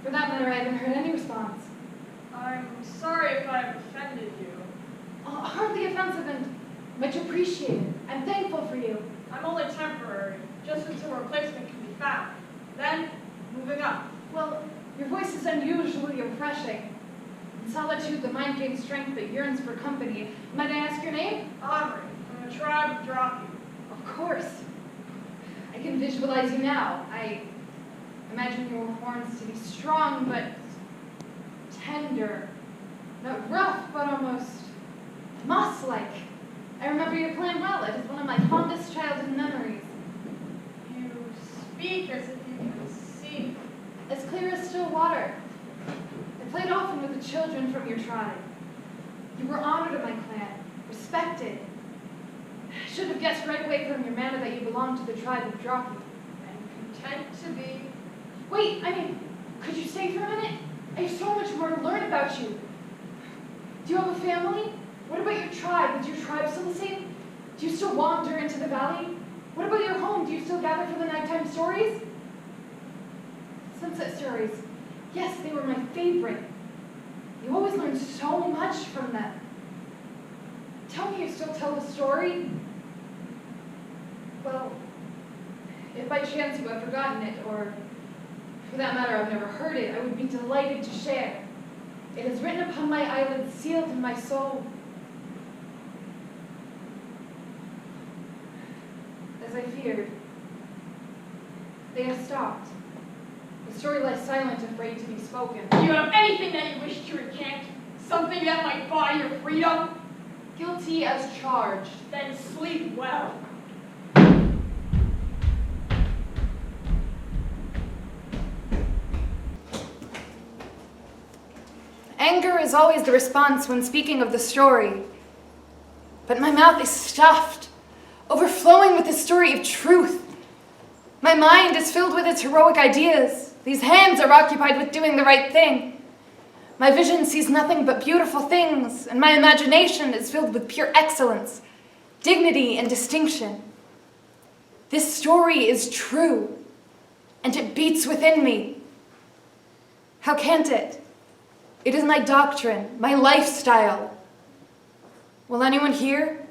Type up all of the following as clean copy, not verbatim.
For that matter, I haven't heard any response. I'm sorry if I've offended you. Hardly offensive and much appreciated. I'm thankful for you. I'm only temporary, just until a replacement can be found. Then, moving up. Well, your voice is unusually refreshing. In solitude, the mind gains strength but yearns for company. Might I ask your name? Omri, from the tribe of Droppy. Of course. I can visualize you now. I imagine your horns to be strong but tender. Not rough, but almost moss-like. I remember your clan well. It is one of my fondest childhood memories. You speak as if you can see. As clear as still water. I played often with the children from your tribe. You were honored in my clan, respected. I should have guessed right away from your manner that you belonged to the tribe of Droppy. And content to be. Wait, could you stay for a minute? I have so much more to learn about you. Do you have a family? What about your tribe? Is your tribe still the same? Do you still wander into the valley? What about your home? Do you still gather for the nighttime stories? Sunset stories. Yes, they were my favorite. You always learned so much from them. Tell me you still tell the story? Well, if by chance you have forgotten it, or for that matter I've never heard it, I would be delighted to share. It is written upon my eyelids, sealed in my soul. As I feared, they have stopped. The story lies silent, afraid to be spoken. Do you have anything that you wish to recant? Something that might buy your freedom? Guilty as charged. Then sleep well. Anger is always the response when speaking of the story. But my mouth is stuffed, overflowing with the story of truth. My mind is filled with its heroic ideas. These hands are occupied with doing the right thing. My vision sees nothing but beautiful things, and my imagination is filled with pure excellence, dignity, and distinction. This story is true, and it beats within me. How can't it? It is my doctrine, my lifestyle. Will anyone hear?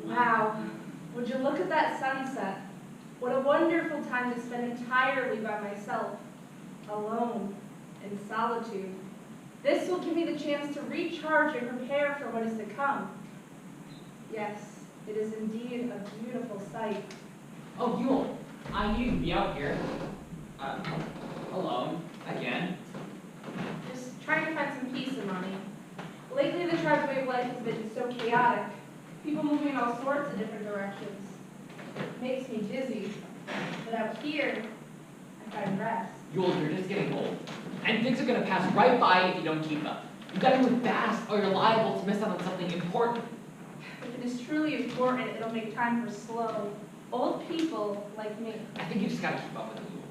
Wow, would you look at that sunset? What a wonderful time to spend entirely by myself, alone, in solitude. This will give me the chance to recharge and prepare for what is to come. Yes, it is indeed a beautiful sight. Oh, Yule, I knew you'd be out here. Alone, again. Just trying to find some peace among you. Lately, the tribe's way of life has been so chaotic. People moving in all sorts of different directions. It makes me dizzy. But out here, I find rest. Yule, you're just getting old. And things are gonna pass right by if you don't keep up. You gotta move fast or you're liable to miss out on something important. If it is truly important, it'll make time for slow, old people like me. I think you just gotta keep up with it, Yule.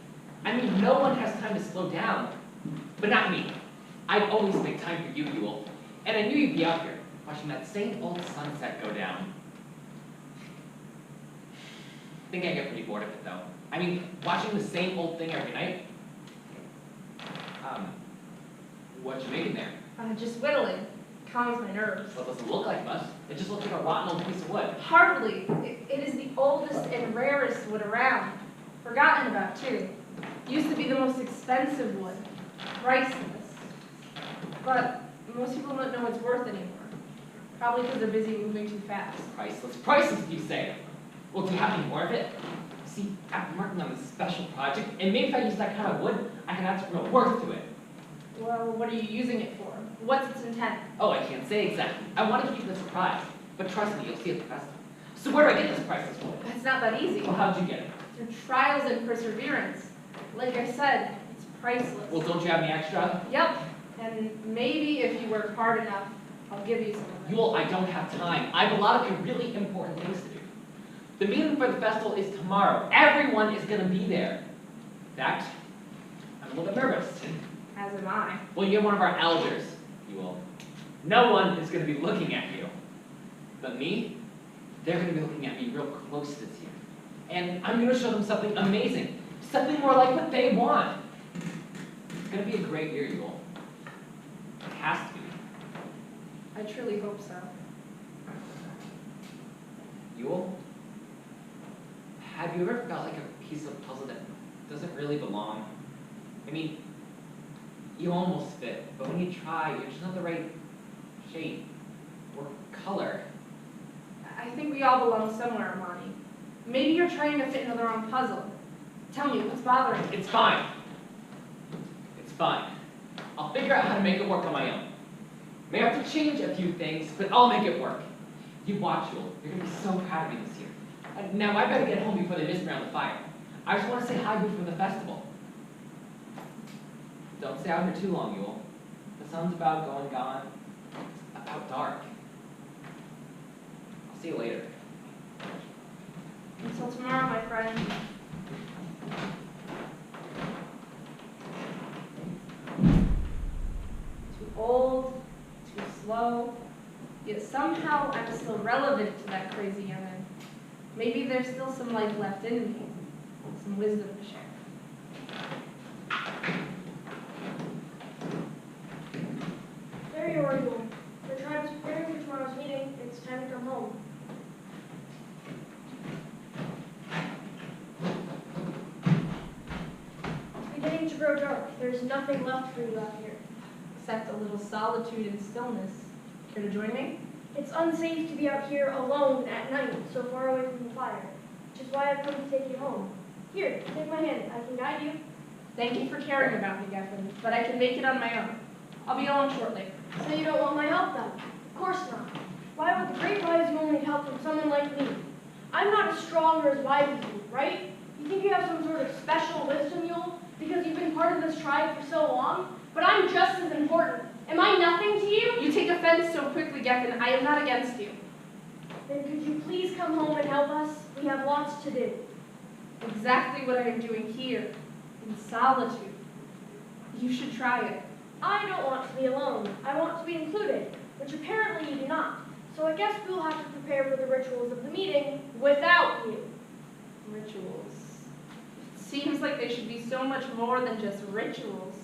I mean, no one has time to slow down. But not me. I'd always make time for you, Yule. And I knew you'd be out here, watching that same old sunset go down. I think I get pretty bored of it, though. I mean, watching the same old thing every night. What you making there? Just whittling. Calms my nerves. Well, it doesn't look like much. It just looks like a rotten old piece of wood. Hardly. It is the oldest and rarest wood around. Forgotten about, too. Used to be the most expensive wood, priceless. But most people don't know its worth anymore. Probably because they're busy moving too fast. Priceless, priceless, you say. Well, do you have any more of it? See, I've been working on this special project, and maybe if I use that kind of wood, I can add some real worth to it. Well, what are you using it for? What's its intent? Oh, I can't say exactly. I want to keep it a surprise. But trust me, you'll see at the festival. So where do I get this priceless wood? It's not that easy. Well, how'd you get it? Through trials and perseverance. Like I said, it's priceless. Well, don't you have any extra? Yep. And maybe if you work hard enough, I'll give you some of it. Yule, I don't have time. I have a lot of really important things to do. The meeting for the festival is tomorrow. Everyone is going to be there. In fact, I'm a little bit nervous. As am I. Well, you're one of our elders, Yule. No one is going to be looking at you. But me, they're going to be looking at me real close this year. And I'm going to show them something amazing. Something more like what they want. It's going to be a great year, Yule. It has to be. I truly hope so. Yule? Have you ever felt like a piece of puzzle that doesn't really belong? I mean, you almost fit, but when you try, you're just not the right shape or color. I think we all belong somewhere, Amani. Maybe you're trying to fit into the wrong puzzle. Tell me, what's bothering you? It's fine. It's fine. I'll figure out how to make it work on my own. May have to change a few things, but I'll make it work. You watch, Yule. You're going to be so proud of me this year. Now, I better get home before they miss me around the fire. I just want to say hi to you from the festival. Don't stay out here too long, Yule. The sun's about going gone. It's about dark. I'll see you later. Until tomorrow, my friend. Too old, too slow, yet somehow I'm still relevant to that crazy young'un. Maybe there's still some life left in me, some wisdom to share. There you are, Yule. The tribe is preparing for tomorrow's meeting. It's time to come home. It's beginning to grow dark. There's nothing left for you out here. Except a little solitude and stillness. Care to join me? It's unsafe to be out here alone at night, so far away from the fire, which is why I've come to take you home. Here, take my hand. I can guide you. Thank you for caring about me, Geffen, but I can make it on my own. I'll be along shortly. So you don't want my help, then? Of course not. Why would the great wise Yule need help from someone like me? I'm not as strong or as wise as you, right? You think you have some sort of special wisdom, Yule, because you've been part of this tribe for so long? But I'm just as important. Am I nothing to you? You take offense so quickly, Geffen. I am not against you. Then could you please come home and help us? We have lots to do. Exactly what I am doing here, in solitude. You should try it. I don't want to be alone. I want to be included, which apparently you do not. So I guess we'll have to prepare for the rituals of the meeting without you. Rituals. It seems like they should be so much more than just rituals.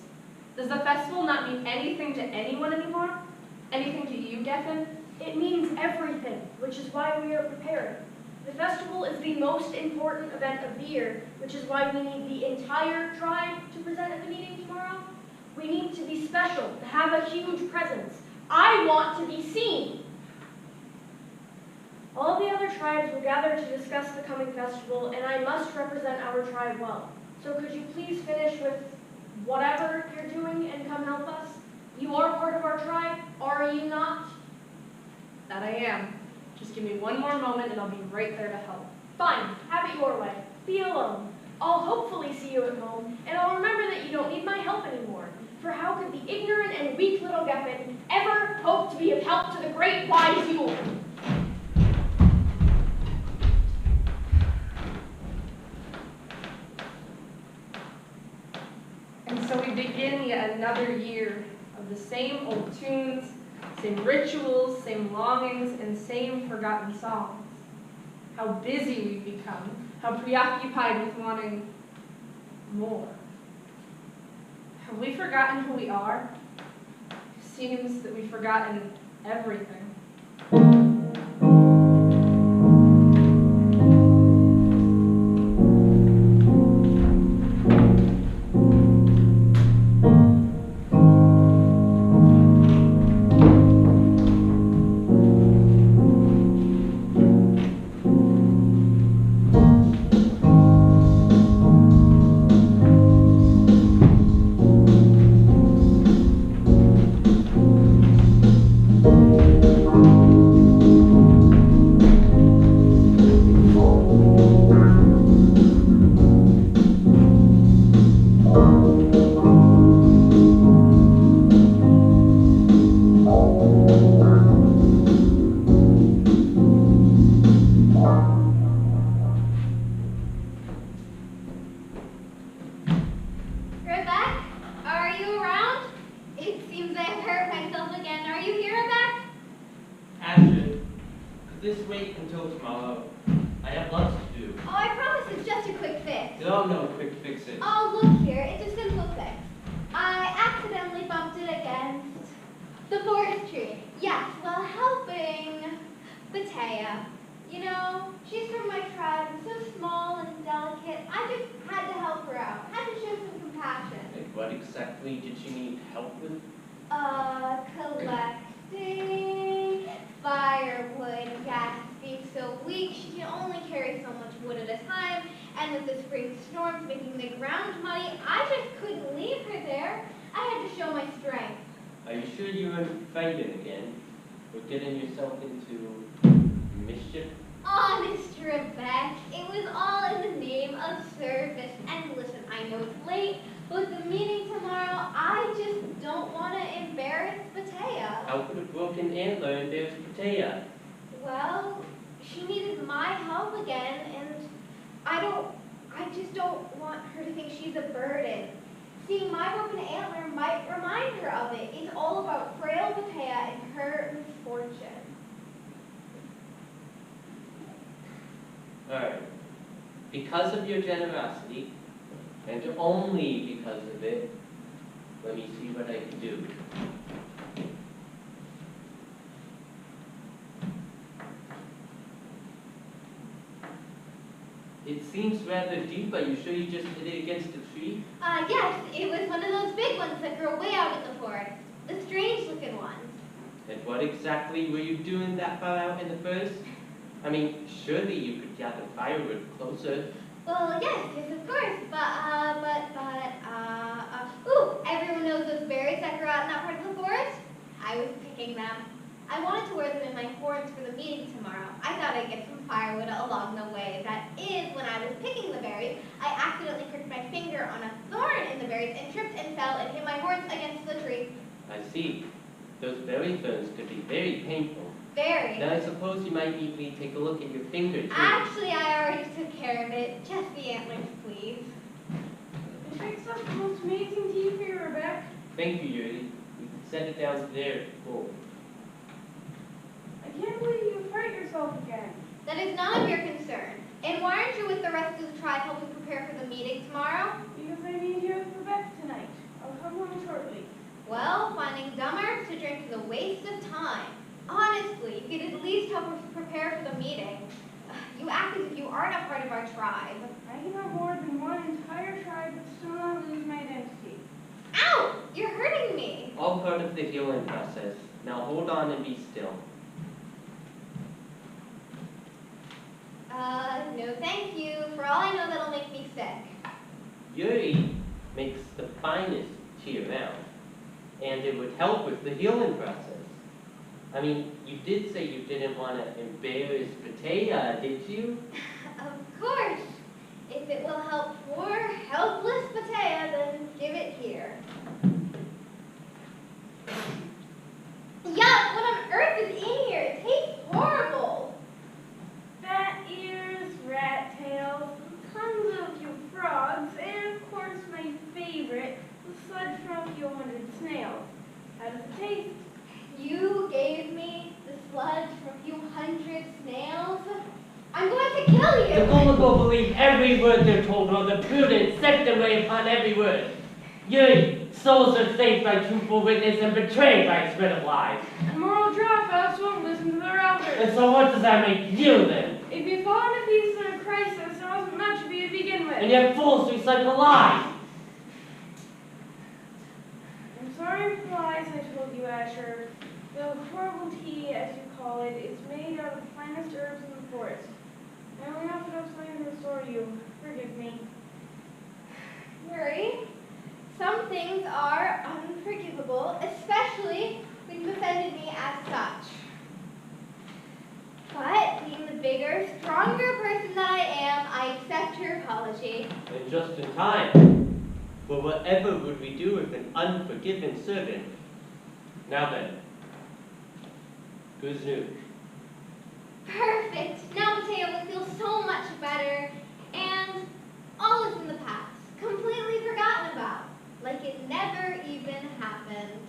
Does the festival not mean anything to anyone anymore? Anything to you, Geffen? It means everything, which is why we are preparing. The festival is the most important event of the year, which is why we need the entire tribe to present at the meeting tomorrow. We need to be special, to have a huge presence. I want to be seen. All the other tribes will gather to discuss the coming festival, and I must represent our tribe well. So could you please finish with whatever you're doing and come help us? You are part of our tribe, are you not? That I am. Just give me one more moment and I'll be right there to help. Fine, have it your way. Be alone. I'll hopefully see you at home, and I'll remember that you don't need my help anymore. For how could the ignorant and weak little Geffen ever hope to be of help to the great wise Yule? And so we begin yet another year of the same old tunes, same rituals, same longings, and same forgotten songs. How busy we've become, how preoccupied with wanting more. Have we forgotten who we are? It seems that we've forgotten everything. It seems I've hurt myself again. Are you here, Rebecca? Asher, could this wait until tomorrow? I have lots to do. Oh, I promise it's just a quick fix. No, quick fixes. Oh, look here. It's a simple fix. I accidentally bumped it against the forest tree. Yes, while helping Batea. You know, she's from my tribe and so small and delicate. I just had to help her out. Had to show some compassion. And what exactly did she need help with? Collecting firewood. Yes, being so weak, she can only carry so much wood at a time. And with the spring storms making the ground muddy, I just couldn't leave her there. I had to show my strength. Are you sure you weren't fighting again? Or getting yourself into mischief? Honest, Rebecca, it was all in the name of service. And listen, I know it's late, but the meeting tomorrow, I just don't want to embarrass Batea. How could a broken antler embarrass Batea? Well, she needed my help again, and I just don't want her to think she's a burden. Seeing my broken antler might remind her of it. It's all about frail Batea and her misfortune. Alright. Because of your generosity, and only because of it, let me see what I can do. It seems rather deep. Are you sure you just hit it against a tree? Yes, it was one of those big ones that grow way out in the forest. The strange-looking ones. And what exactly were you doing that far out in the forest? I mean, surely you could gather firewood closer. Well, yes, of course, ooh, everyone knows those berries that grow out in that part of the forest? I was picking them. I wanted to wear them in my horns for the meeting tomorrow. I thought I'd get some firewood along the way. That is, when I was picking the berries, I accidentally pricked my finger on a thorn in the berries and tripped and fell and hit my horns against the tree. I see. Those berry thorns could be very painful. Very. Then I suppose you might need me to take a look at your finger, too. Actually, I already took care of it. Just the antlers, please. I fixed up the most amazing tea for you, Rebecca. Thank you, Yuri. We can set it down there. Cool. I can't believe you hurt yourself again. That is none of your concern. And why aren't you with the rest of the tribe helping prepare for the meeting tomorrow? Because I need you with Rebecca tonight. I'll come home shortly. Well, finding dumber to drink is a waste of time. Honestly, you could at least help us prepare for the meeting. You act as if you aren't a part of our tribe. I can have more than one entire tribe but still not lose my identity. Ow! You're hurting me. All part of the healing process. Now hold on and be still. No thank you. For all I know, that'll make me sick. Yuri makes the finest tea around, and it would help with the healing process. I mean, you did say you didn't want to embarrass Batea, did you? Of course. If it will help poor, helpless Batea, then give it here. Yuck! What on earth is in here? It tastes horrible. Bat ears, rat tails, tons of a few frogs, and of course my favorite, the sludge from a few hundred snails. How does it taste? You gave me the sludge from a few hundred snails? I'm going to kill you! The gullible believe every word they're told, or the prudent set their way upon every word. Yuri, souls are saved by truthful witness and betrayed by spread of lies. And moral dropouts won't listen to their elders. And so what does that make you then? If you fall into pieces in a crisis, there wasn't much of you to begin with. And yet fools recycle lies. I'm sorry for the lies I told you, Asher. The horrible tea, as you call it, is made out of the finest herbs in the forest. I only offered up something to restore you. Forgive me. Yuri, some things are unforgivable, especially when you offended me as such. But being the bigger, stronger person that I am, I accept your apology. And just in time. For whatever would we do with an unforgiven servant? Now then, good news. Perfect. Now Mateo will feel so much better, and all is in the past, completely forgotten about, like it never even happened.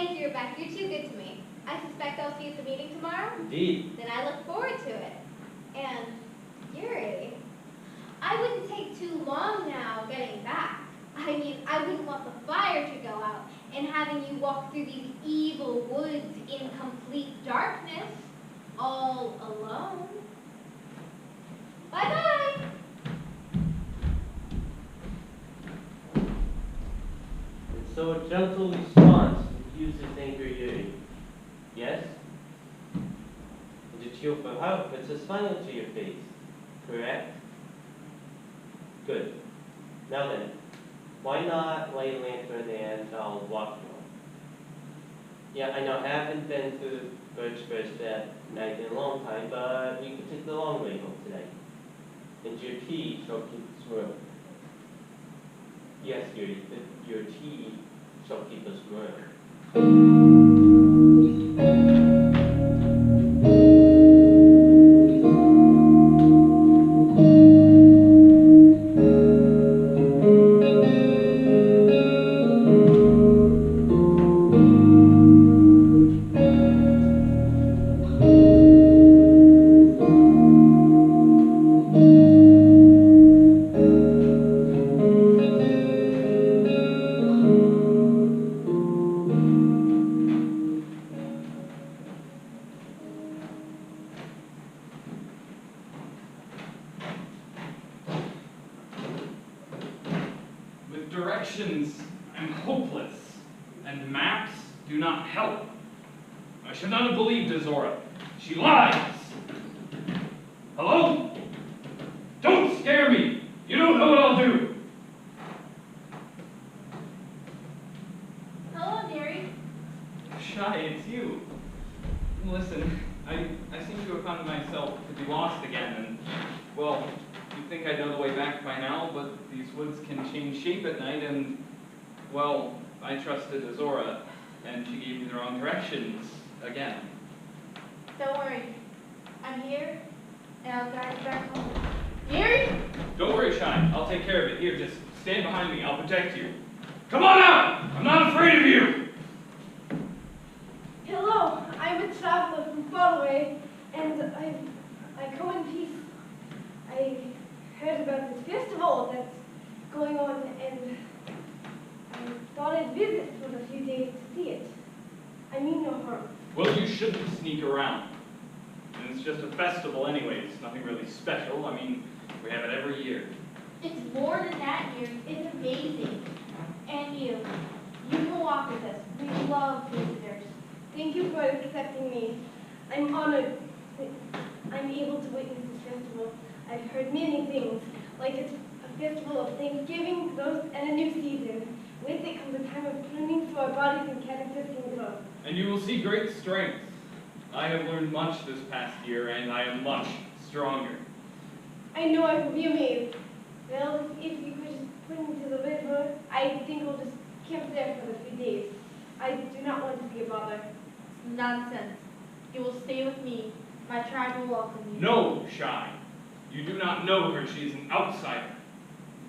Thank you, Rebecca. You're too good to me. I suspect I'll see you at the meeting tomorrow. Indeed. Then I look forward to it. And, Yuri, I wouldn't take too long now getting back. I mean, I wouldn't want the fire to go out and having you walk through these evil woods in complete darkness, all alone. Bye-bye. And so a gentle response diffuses anger Yuri. Yes? And to cheer for help, it's a smile to your face. Correct? Good. Now then, why not light a lantern and I'll walk you home? Yeah, I know I haven't been through Birchburg that night in a long time, but we could take the long way home today. And your tea shall keep us warm. Yes, your tea shall keep us warm. With directions, I'm hopeless, and maps do not help. I should not have believed Azora. She lies! Hello? Don't scare me! You don't know what I'll do! Hello, Gary. Shy, it's you. Listen, I seem to have found myself to be lost again, and, well, you'd think I'd know the way back by now, but these woods can change shape at night, and, well, I trusted Azora, and she gave me the wrong directions again. Don't worry. I'm here, and I'll guide you back home. Gary? Don't worry, Shy. I'll take care of it. Here, just stand behind me. I'll protect you. Come on out! I'm not afraid of you! Hello, I'm a traveler from far away, and I come in peace. I heard about this festival that's going on, and I thought I'd visit for a few days to see it. I mean no harm. Well, you shouldn't sneak around. And it's just a festival anyways. Nothing really special. I mean, we have it every year. It's more than that, Gary. It's amazing. And you can walk with us. We love visitors. Thank you for accepting me. I'm honored that I'm able to witness this festival. I've heard many things, like it's a festival of Thanksgiving, growth, and a new season. With it comes a time of cleansing for our bodies and catechizing growth. And you will see great strength. I have learned much this past year, and I am much stronger. I know I will be amazed. Well, if you could just put me to the river, I think we'll just camp there for a few days. I do not want to be a bother. Nonsense. You will stay with me. My tribe will welcome you. No, Shy. You do not know her. She is an outsider.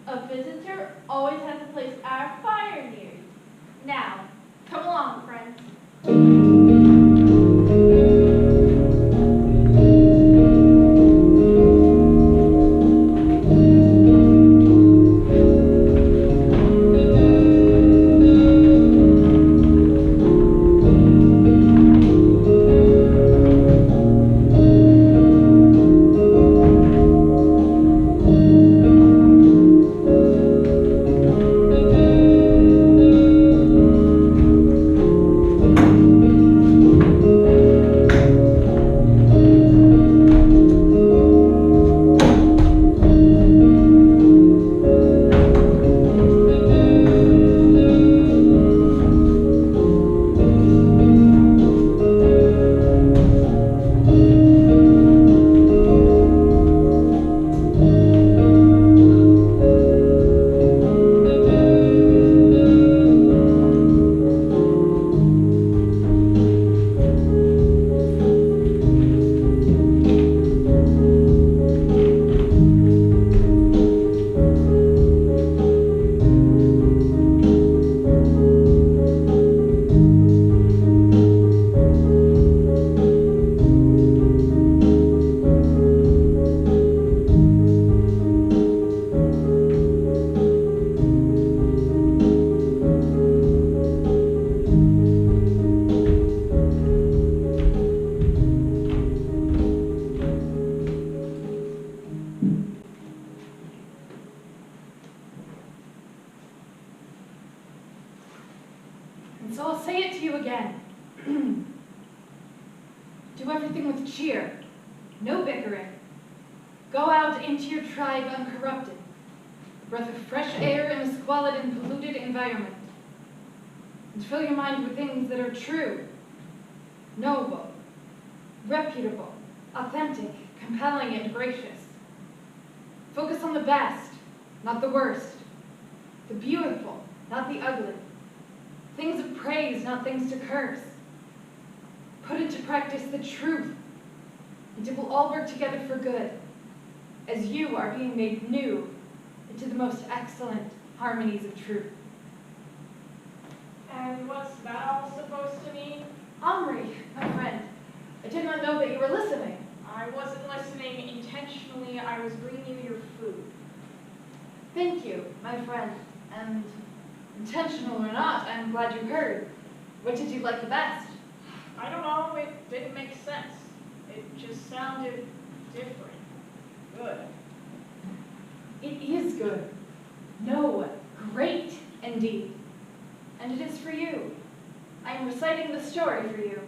A visitor always has a place at our fire near you. Now, come along, friends. And so I'll say it to you again. Do everything with cheer. No bickering. Go out into your tribe uncorrupted. A breath of fresh air in a squalid and polluted environment. And fill your mind with things that are true, noble, reputable, authentic, compelling, and gracious. Focus on the best, not the worst. The beautiful, not the ugly. Things of praise, not things to curse. Put into practice the truth, and it will all work together for good, as you are being made new into the most excellent harmonies of truth. And what's that all supposed to mean? Omri, my friend, I did not know that you were listening. I wasn't listening intentionally. I was bringing you your food. Thank you, my friend, and intentional or not, I'm glad you heard. What did you like the best? I don't know. It didn't make sense. It just sounded different. Good. It is good. No, great indeed. And it is for you. I am reciting the story for you.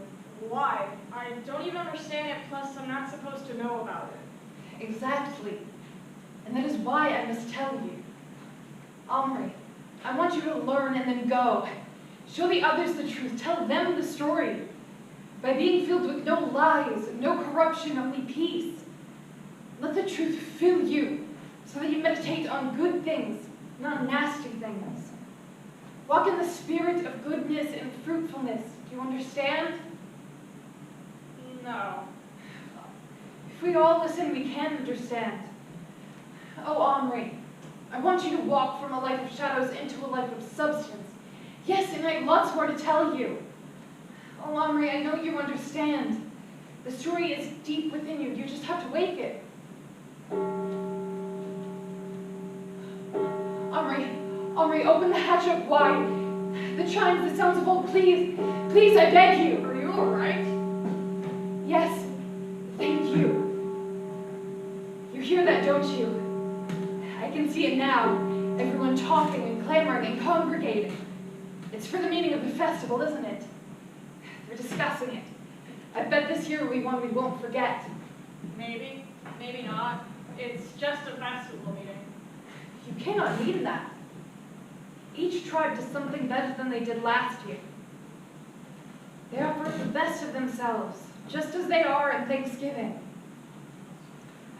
Why? I don't even understand it, plus I'm not supposed to know about it. Exactly. And that is why I must tell you. Omri, I want you to learn and then go. Show the others the truth. Tell them the story. By being filled with no lies, no corruption, only peace. Let the truth fill you so that you meditate on good things, not nasty things. Walk in the spirit of goodness and fruitfulness. Do you understand? No. If we all listen, we can understand. Oh, Omri, I want you to walk from a life of shadows into a life of substance. Yes, and I have lots more to tell you. Oh, Omri, I know you understand. The story is deep within you. You just have to wake it. Omri, open the hatch up wide. The chimes, the sounds of old, please, please, I beg you. Are you all right? Yes, thank you. You hear that, don't you? I can see it now. Everyone talking and clamoring and congregating. It's for the meaning of the festival, isn't it? They're discussing it. I bet this year will be one we won't forget. Maybe. Maybe not. It's just a festival meeting. You cannot mean that. Each tribe does something better than they did last year. They offer the best of themselves, just as they are in Thanksgiving.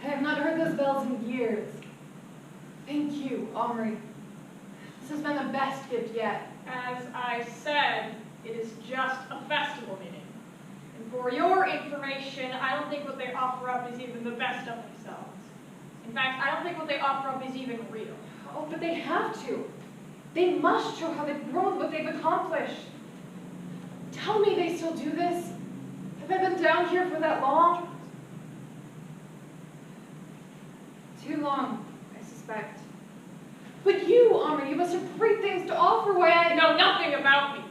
I have not heard those bells in years. Thank you, Omri. This has been the best gift yet. As I said, it is just a festival meeting. And for your information, I don't think what they offer up is even the best of themselves. In fact, I don't think what they offer up is even real. Oh, but they have to. They must show how they've grown, what they've accomplished. Tell me they still do this. Have I been down here for that long? Too long, I suspect. But you, Omri, you must have great things to offer. Why I know nothing about me.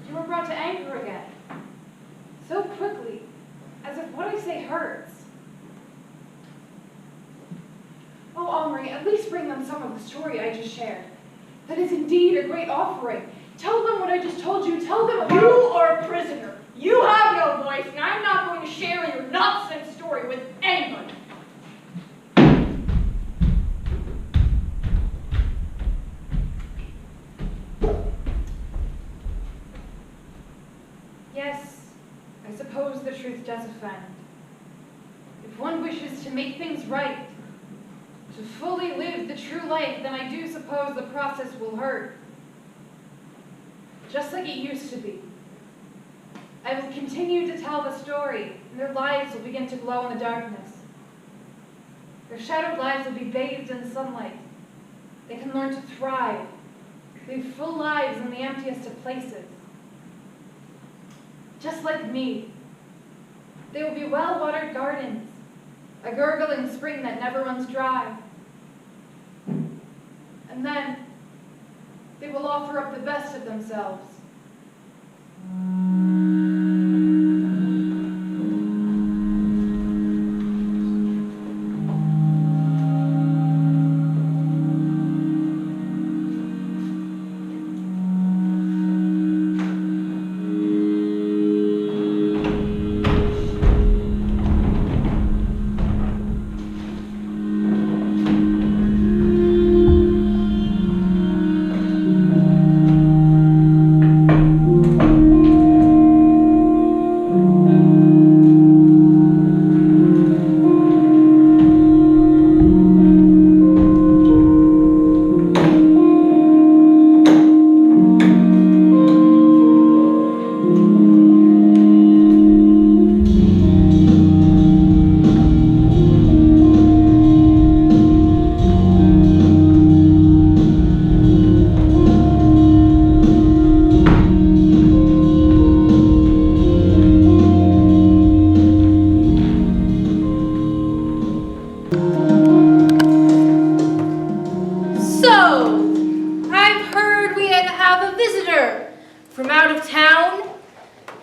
You were brought to anger again. So quickly, as if what I say hurts. Oh, Omri, at least bring them some of the story I just shared. That is indeed a great offering. Tell them what I just told you. Tell them about... You are a prisoner. You have no voice, and I'm not going to share your nonsense story with anybody. Yes, I suppose the truth does offend. If one wishes to make things right, to fully live the true life, then I do suppose the process will hurt. Just like it used to be. I will continue to tell the story, and their lives will begin to glow in the darkness. Their shadowed lives will be bathed in sunlight. They can learn to thrive, live full lives in the emptiest of places. Just like me. They will be well-watered gardens, a gurgling spring that never runs dry. And then, they will offer up the best of themselves. visitor from out of town.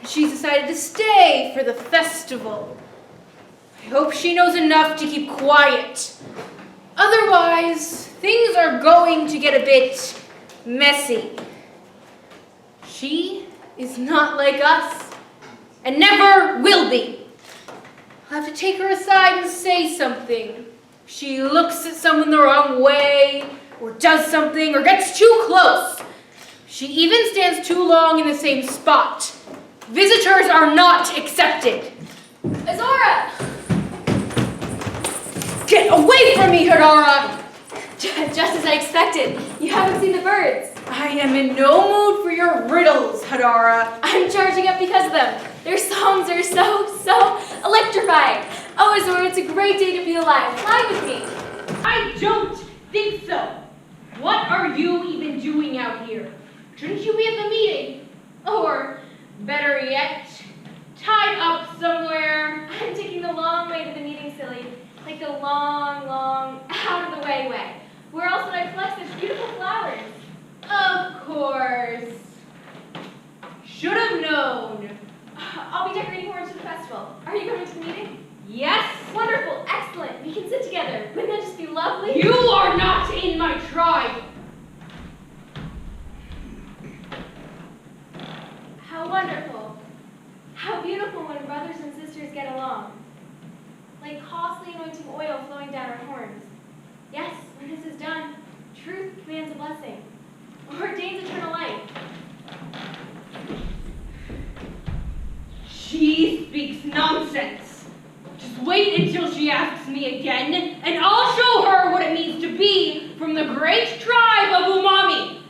She's decided to stay for the festival. I hope she knows enough to keep quiet. Otherwise, things are going to get a bit messy. She is not like us, and never will be. I'll have to take her aside and say something. She looks at someone the wrong way, or does something, or gets too close. She even stands too long in the same spot. Visitors are not accepted. Azora! Get away from me, Hadara! Just as I expected. You haven't seen the birds. I am in no mood for your riddles, Hadara. I'm charging up because of them. Their songs are so electrifying. Oh, Azora, it's a great day to be alive. Fly with me. I don't think so. What are you even doing out here? Shouldn't you be at the meeting? Or, better yet, tied up somewhere? I'm taking the long way to the meeting, silly. Like the long, out of the way. Where else would I collect such beautiful flowers? Of course. Should have known. I'll be decorating horns for the festival. Are you coming to the meeting? Yes. Wonderful, excellent. We can sit together. Wouldn't that just be lovely? You are not in my tribe. How wonderful. How beautiful when brothers and sisters get along. Like costly anointing oil flowing down our horns. Yes, when this is done, truth commands a blessing. Or ordains eternal life. She speaks nonsense. Just wait until she asks me again, and I'll show her what it means to be from the great tribe of Umami.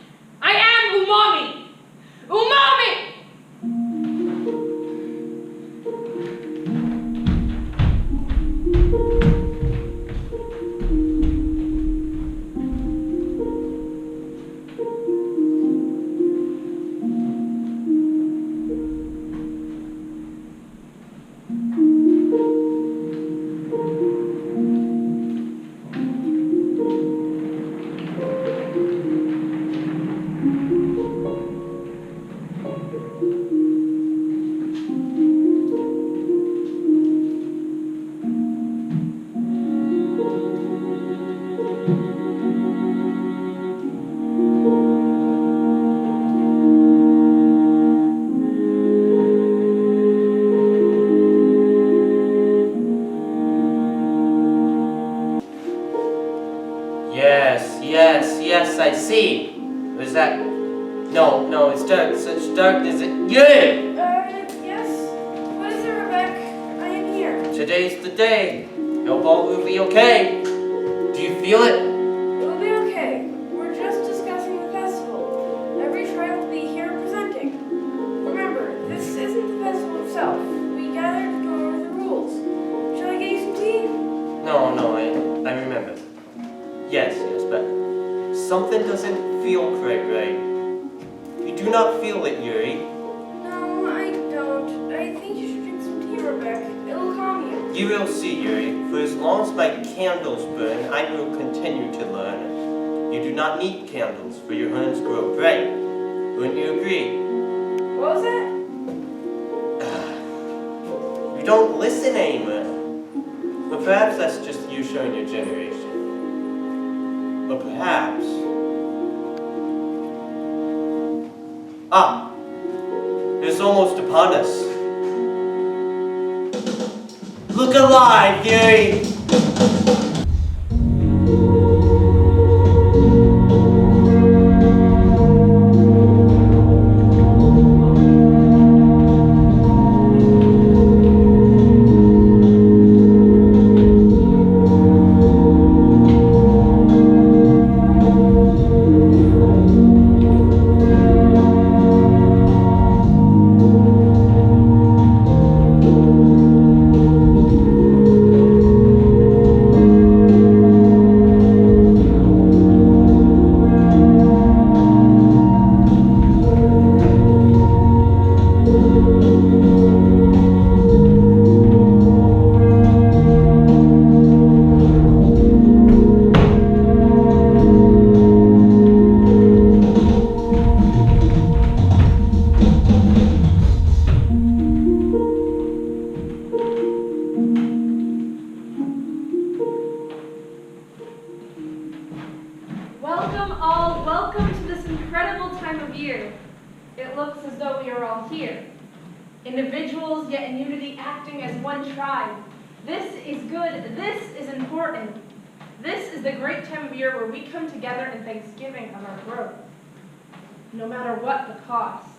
I am Umami. Umami! Yes, I see. Was that... No, it's dark. Such darkness. Yeah! Yes? What is it, Rebecca? I am here. Today's the day. Hope all will be okay. Do you feel it? It will be okay. We're just discussing the festival. Every tribe will be here presenting. Remember, this isn't the festival itself. We gathered to go over the rules. Shall I get you some tea? No, I remember. Yes, but something doesn't feel quite right. You do not feel it, Yuri. No, I don't. I think you should drink some tea, Rebecca. It'll calm you. You will see, Yuri. For as long as my candles burn, I will continue to learn. You do not need candles, for your hands grow bright. Wouldn't you agree? What was that? You don't listen anymore. But perhaps that's just you showing your generation. Or perhaps... It's almost upon us. Look alive, Yuri! year, it looks as though we are all here. Individuals, yet in unity, acting as one tribe. This is good. This is important. This is the great time of year where we come together in thanksgiving of our growth, no matter what the cost.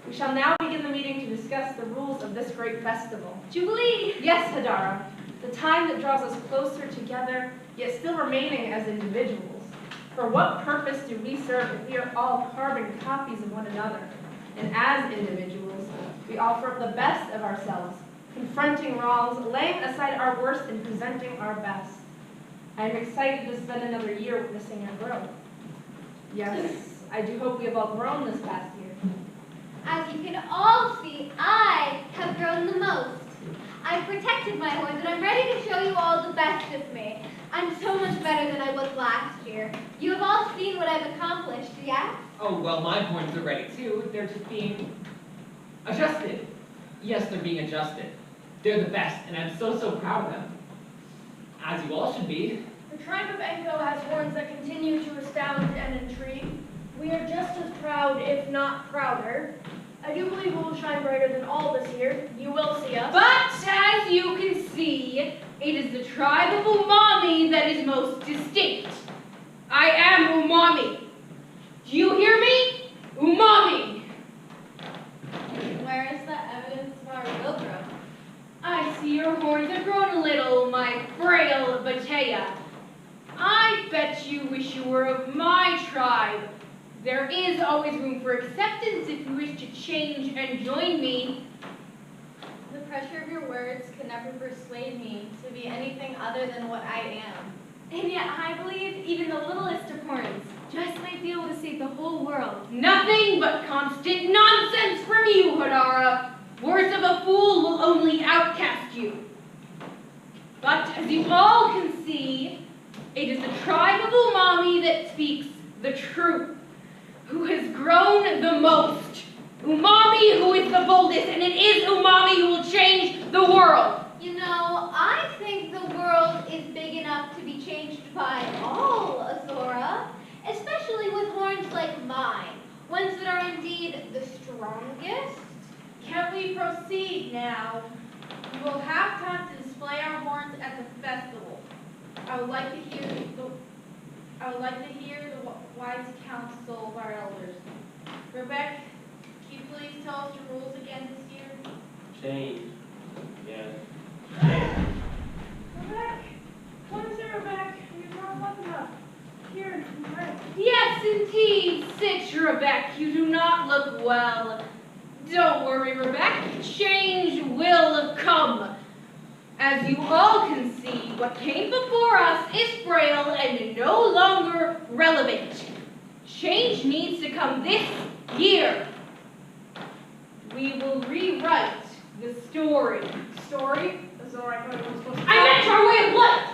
We shall now begin the meeting to discuss the rules of this great festival. Jubilee! Yes, Hadara, the time that draws us closer together, yet still remaining as individuals. For what purpose do we serve if we are all carbon copies of one another? And as individuals, we offer up the best of ourselves, confronting wrongs, laying aside our worst, and presenting our best. I am excited to spend another year witnessing our growth. Yes, I do hope we have all grown this past year. As you can all see, I have grown the most. I've protected my horns, and I'm ready to show you all the best of me. I'm so much better than I was last year. You have all seen what I've accomplished, yes? Oh, well, my horns are ready too. They're just being adjusted. Yes, they're being adjusted. They're the best, and I'm so proud of them. As you all should be. The tribe of Echo has horns that continue to astound and intrigue. We are just as proud, if not prouder. I do believe we will shine brighter than all this year. You will see us. But as you can see, it is the tribe of Umami that is most distinct. I am Umami. Do you hear me? Umami. Where is the evidence of our real growth? I see your horns have grown a little, my frail Batea. I bet you wish you were of my tribe. There is always room for acceptance if you wish to change and join me. The pressure of your words could never persuade me to be anything other than what I am. And yet I believe even the littlest of horns just might be able to save the whole world. Nothing but constant nonsense from you, Hadara. Words of a fool will only outcast you. But as you all can see, it is the tribe of Umami that speaks the truth, who has grown the most. Umami who is the boldest, and it is Umami who will change the world. You know, I think the world is big enough to be changed by all, Azora, especially with horns like mine, ones that are indeed the strongest. Can we proceed now? We will have time to display our horns at the festival. I would like to hear the wise counsel of our elders. Rebecca, can you please tell us the rules again this year? Change. Yes. Rebecca, what is it, Rebecca? You're not looking up. Here, right. Yes, indeed, sit, Rebecca. You do not look well. Don't worry, Rebecca. Change will come. As you all can see, what came before us is frail and no longer relevant. Change needs to come this year. We will rewrite the story. Story? Azora, I thought it was supposed to I meant our way of life!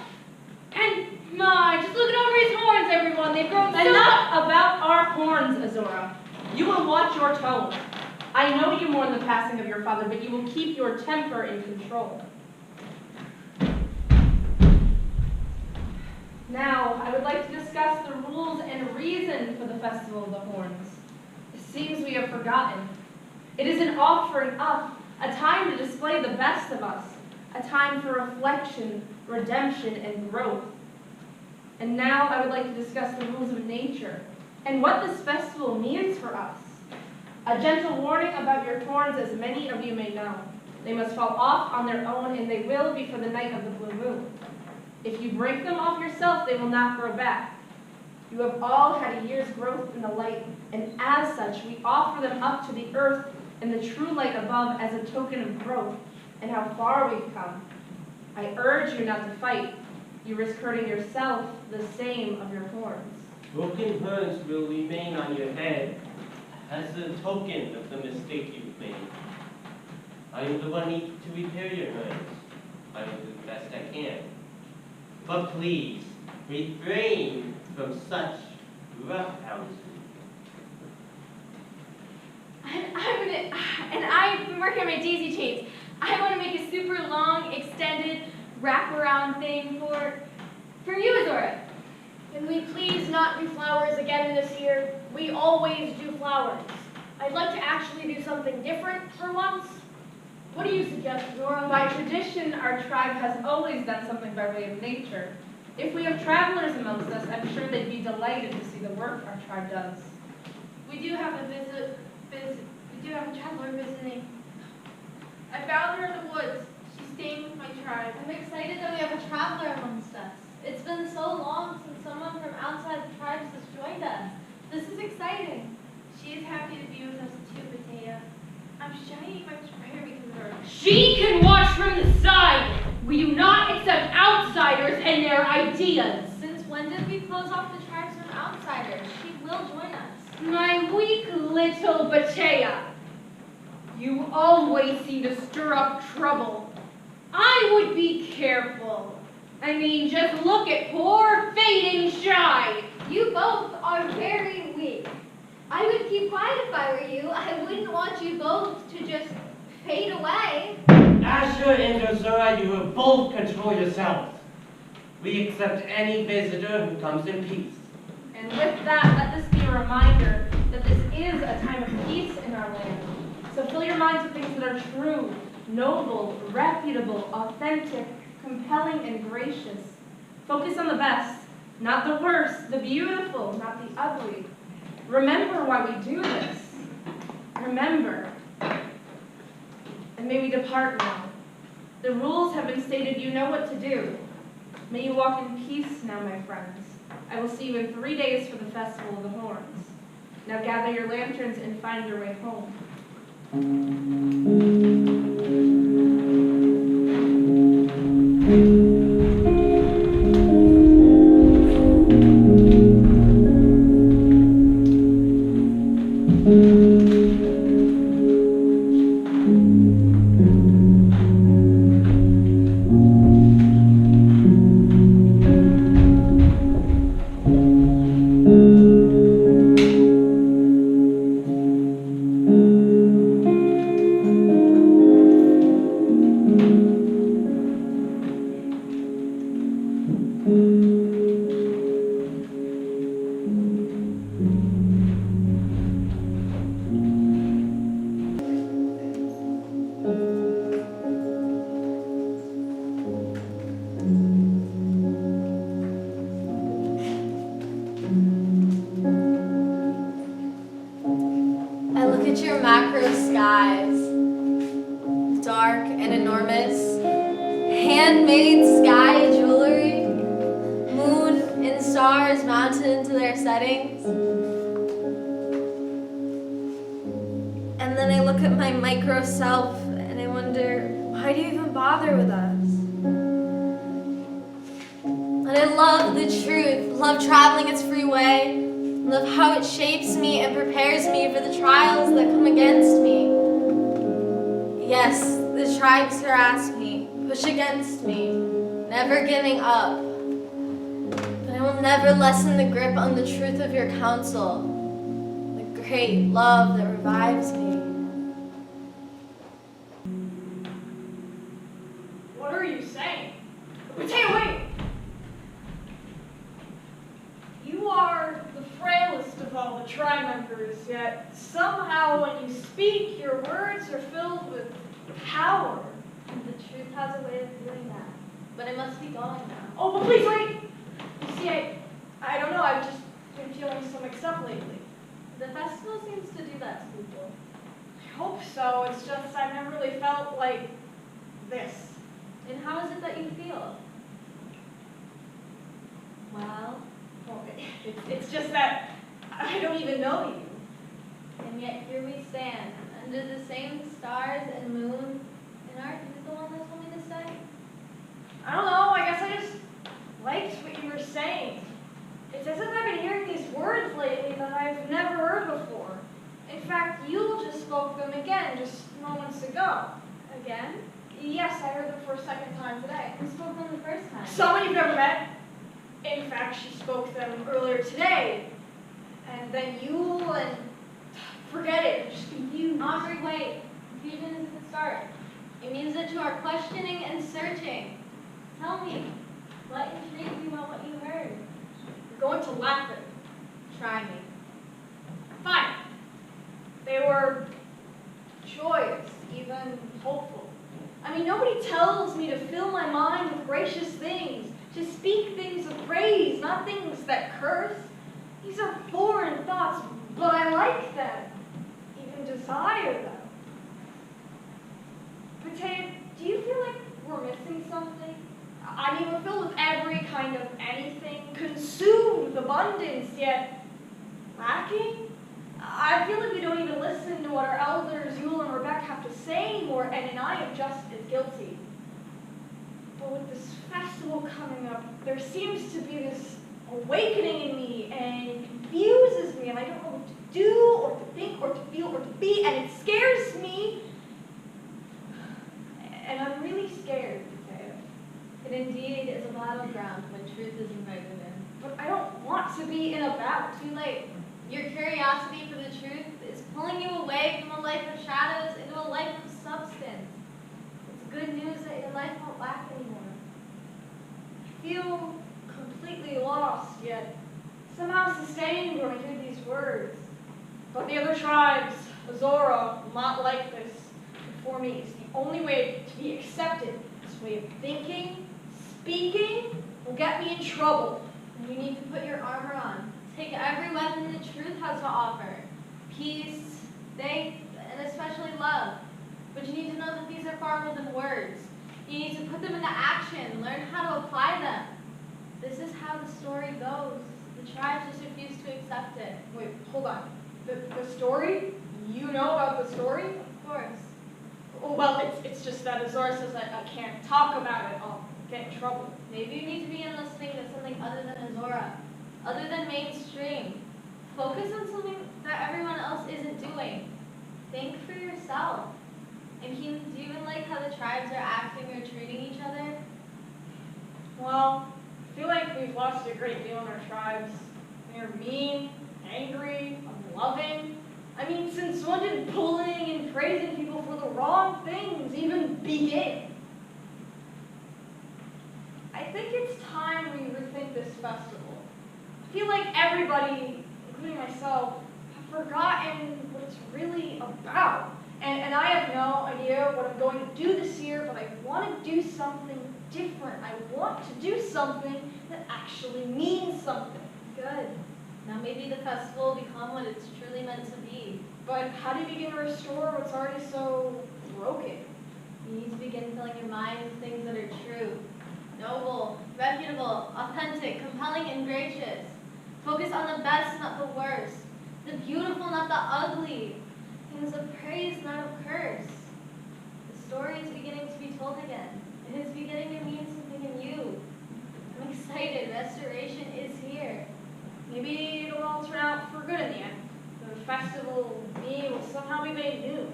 And my, just look at over his horns, everyone. They've grown so Enough about our horns, Azora. You will watch your tone. I know you mourn the passing of your father, but you will keep your temper in control. Now, I would like to discuss the rules and reason for the Festival of the Horns. It seems we have forgotten. It is an offering up, a time to display the best of us, a time for reflection, redemption, and growth. And now I would like to discuss the rules of nature and what this festival means for us. A gentle warning about your horns, as many of you may know. They must fall off on their own, and they will before the night of the blue moon. If you break them off yourself, they will not grow back. You have all had a year's growth in the light, and as such, we offer them up to the earth and the true light above as a token of growth and how far we've come. I urge you not to fight. You risk hurting yourself, the same of your horns. Broken horns will remain on your head as a token of the mistake you've made. I am the one needing to repair your horns. I will do the best I can. But please, refrain from such roughhousing. I've been working on my daisy chains. I want to make a super long, extended, wraparound thing for you, Azora. Can we please not do flowers again this year? We always do flowers. I'd like to actually do something different for once. What do you suggest, Nora? By tradition, our tribe has always done something by way of nature. If we have travelers amongst us, I'm sure they'd be delighted to see the work our tribe does. We do have a traveler visiting. I found her in the woods. She's staying with my tribe. I'm excited that we have a traveler amongst us. It's been so long since someone from outside the tribes has joined us. This is exciting. She is happy to be with us too, Potato. I'm shining my prayer because of her. She can watch from the side. We do not accept outsiders and their ideas. Since when did we close off the tribes from outsiders? She will join us. My weak little Batea. You always seem to stir up trouble. I would be careful. I mean, just look at poor fading Shy. You both are very weak. I would keep quiet if I were you. I wouldn't want you both to just fade away. Asher and Ozora, you will both control yourselves. We accept any visitor who comes in peace. And with that, let this be a reminder that this is a time of peace in our land. So fill your minds with things that are true, noble, reputable, authentic, compelling, and gracious. Focus on the best, not the worst, the beautiful, not the ugly. Remember why we do this. Remember. And may we depart now. The rules have been stated, you know what to do. May you walk in peace now, my friends. I will see you in 3 days for the Festival of the Horns. Now gather your lanterns and find your way home. I look at your macro skies, dark and enormous, handmade sky jewelry, moon and stars mounted into their settings. And then I look at my micro self and I wonder, why do you even bother with us? And I love the truth, love traveling its free way, love how it shapes me and prepares me for the trials that come against me. Yes, the tribes harass me, push against me, never giving up. But I will never lessen the grip on the truth of your counsel, the great love that revives me. What are you saying? Potato, wait! You are the frailest of all the tribe members, yet somehow when you speak, your words are filled with power. The truth has a way of doing that. But I must be going now. Oh, but please wait! You see, I don't know, I've just been feeling so mixed up lately. The festival seems to do that to people. I hope so, it's just I've never really felt like this. And how is it that you feel? Well, Well, it's just that I don't even know you. and yet here we stand, under the same stars and moon. And aren't you the one that told me to stay? I don't know, I guess I just liked what you were saying. It's as if I've been hearing these words lately that I've never heard before. In fact, you just spoke them again just moments ago. Again? Yes, I heard them for a second time today. Who spoke them the first time? Someone you've never met. In fact, she spoke them earlier today. And then you and forget it, I'm just confused. Aubrey, wait. Confusion isn't the start. It means that you are questioning and searching. Tell me, what intrigued you about what you heard? You're going to laugh at me. Try me. Fine. more joyous, even hopeful. I mean, nobody tells me to fill my mind with gracious things, to speak things of praise, not things that curse. These are foreign thoughts, but I like them, even desire them. Patea, do you feel like we're missing something? I mean, we're filled with every kind of anything, consumed with abundance, yet lacking? I feel like we don't even listen to what our elders, Yule and Rebecca, have to say anymore, and I am just as guilty. But with this festival coming up, there seems to be this awakening in me, and it confuses me, and I don't know what to do, or to think, or to feel, or to be, and it scares me. And I'm really scared, Patea. It indeed is a battleground when truth is invited in. But I don't want to be in a battle. Too late. Your curiosity for the truth is pulling you away from a life of shadows into a life of substance. It's good news that your life won't lack anymore. I feel completely lost, yet somehow sustained when I hear these words. But the other tribes, Azora, will not like this. And for me, it's the only way to be accepted. This way of thinking, speaking, will get me in trouble. You need to put your armor on. Take every weapon the truth has to offer. Peace, faith, and especially love. But you need to know that these are far more than words. You need to put them into action, learn how to apply them. This is how the story goes. The tribes just refuse to accept it. Wait, hold on. The story? You know about the story? Of course. Oh, well, it's just that Azora says that I can't talk about it. I'll get in trouble. Maybe you need to begin listening to something other than Azora, other than mainstream. Focus on something that everyone else isn't doing. Think for yourself. And do you even like how the tribes are acting or treating each other? Well, I feel like we've lost a great deal in our tribes. They're mean, angry, unloving. I mean, since when did bullying and praising people for the wrong things even begin? I think it's time we rethink this festival. I feel like everybody, including myself, have forgotten what it's really about. And I have no idea what I'm going to do this year, but I want to do something different. I want to do something that actually means something. Good. Now maybe the festival will become what it's truly meant to be. But how do you begin to restore what's already so broken? You need to begin filling your mind with things that are true, noble, reputable, authentic, compelling, and gracious. Focus on the best, not the worst. The beautiful, not the ugly. Things of praise, not of curse. The story is beginning to be told again. It is beginning to mean something in you. I'm excited. Restoration is here. Maybe it'll all turn out for good in the end. The festival with me will somehow be made new.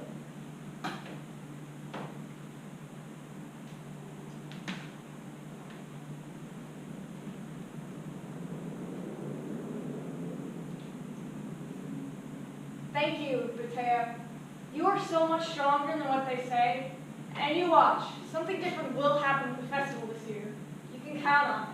Thank you, Patea. You are so much stronger than what they say. And you watch, something different will happen with the festival this year. You can count on it.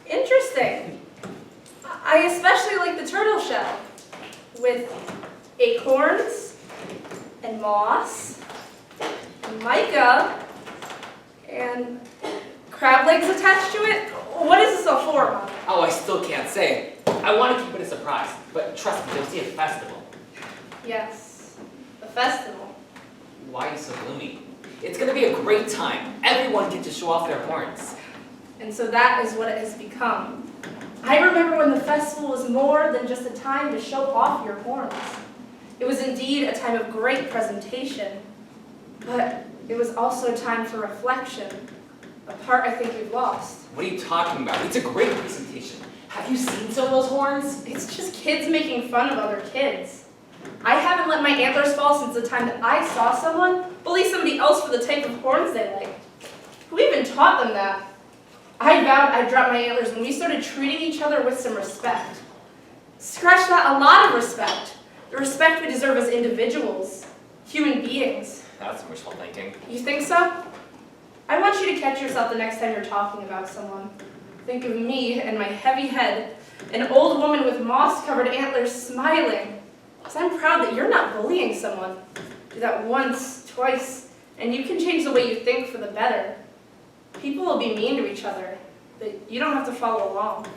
Interesting. I especially like the turtle shell with acorns and moss, and mica, and crab legs attached to it? What is this all for, Mom? Oh, I still can't say. I want to keep it a surprise, but trust me, there's a festival. Yes, the festival. Why are you so gloomy? It's gonna be a great time. Everyone gets to show off their horns. And so that is what it has become. I remember when the festival was more than just a time to show off your horns. It was indeed a time of great presentation, but it was also a time for reflection, a part I think we've lost. What are you talking about? It's a great presentation. Have you seen some of those horns? It's just kids making fun of other kids. I haven't let my antlers fall since the time that I saw someone bully somebody else for the type of horns they liked. Who even taught them that? I vowed I'd drop my antlers when we started treating each other with some respect. Scratch that, a lot of respect. The respect we deserve as individuals, human beings. That's wishful thinking. You think so? I want you to catch yourself the next time you're talking about someone. Think of me and my heavy head, an old woman with moss-covered antlers smiling. Because I'm proud that you're not bullying someone. Do that once, twice, and you can change the way you think for the better. People will be mean to each other, but you don't have to follow along.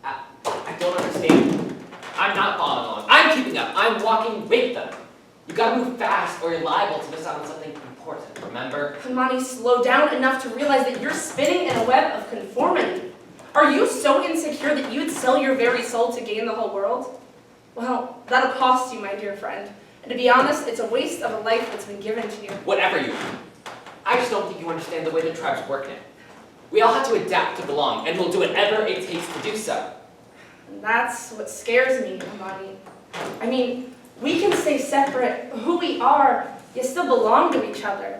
I don't understand. I'm not following along. I'm keeping up. I'm walking with them. You gotta move fast or you're liable to miss out on something important, remember? Imani, slow down enough to realize that you're spinning in a web of conformity. Are you so insecure that you'd sell your very soul to gain the whole world? Well, that'll cost you, my dear friend. And to be honest, it's a waste of a life that's been given to you. Whatever you are. I just don't think you understand the way the tribes work now. We all have to adapt to belong, and we'll do whatever it takes to do so. And that's what scares me, Imani. I mean, we can stay separate, who we are, yet still belong to each other.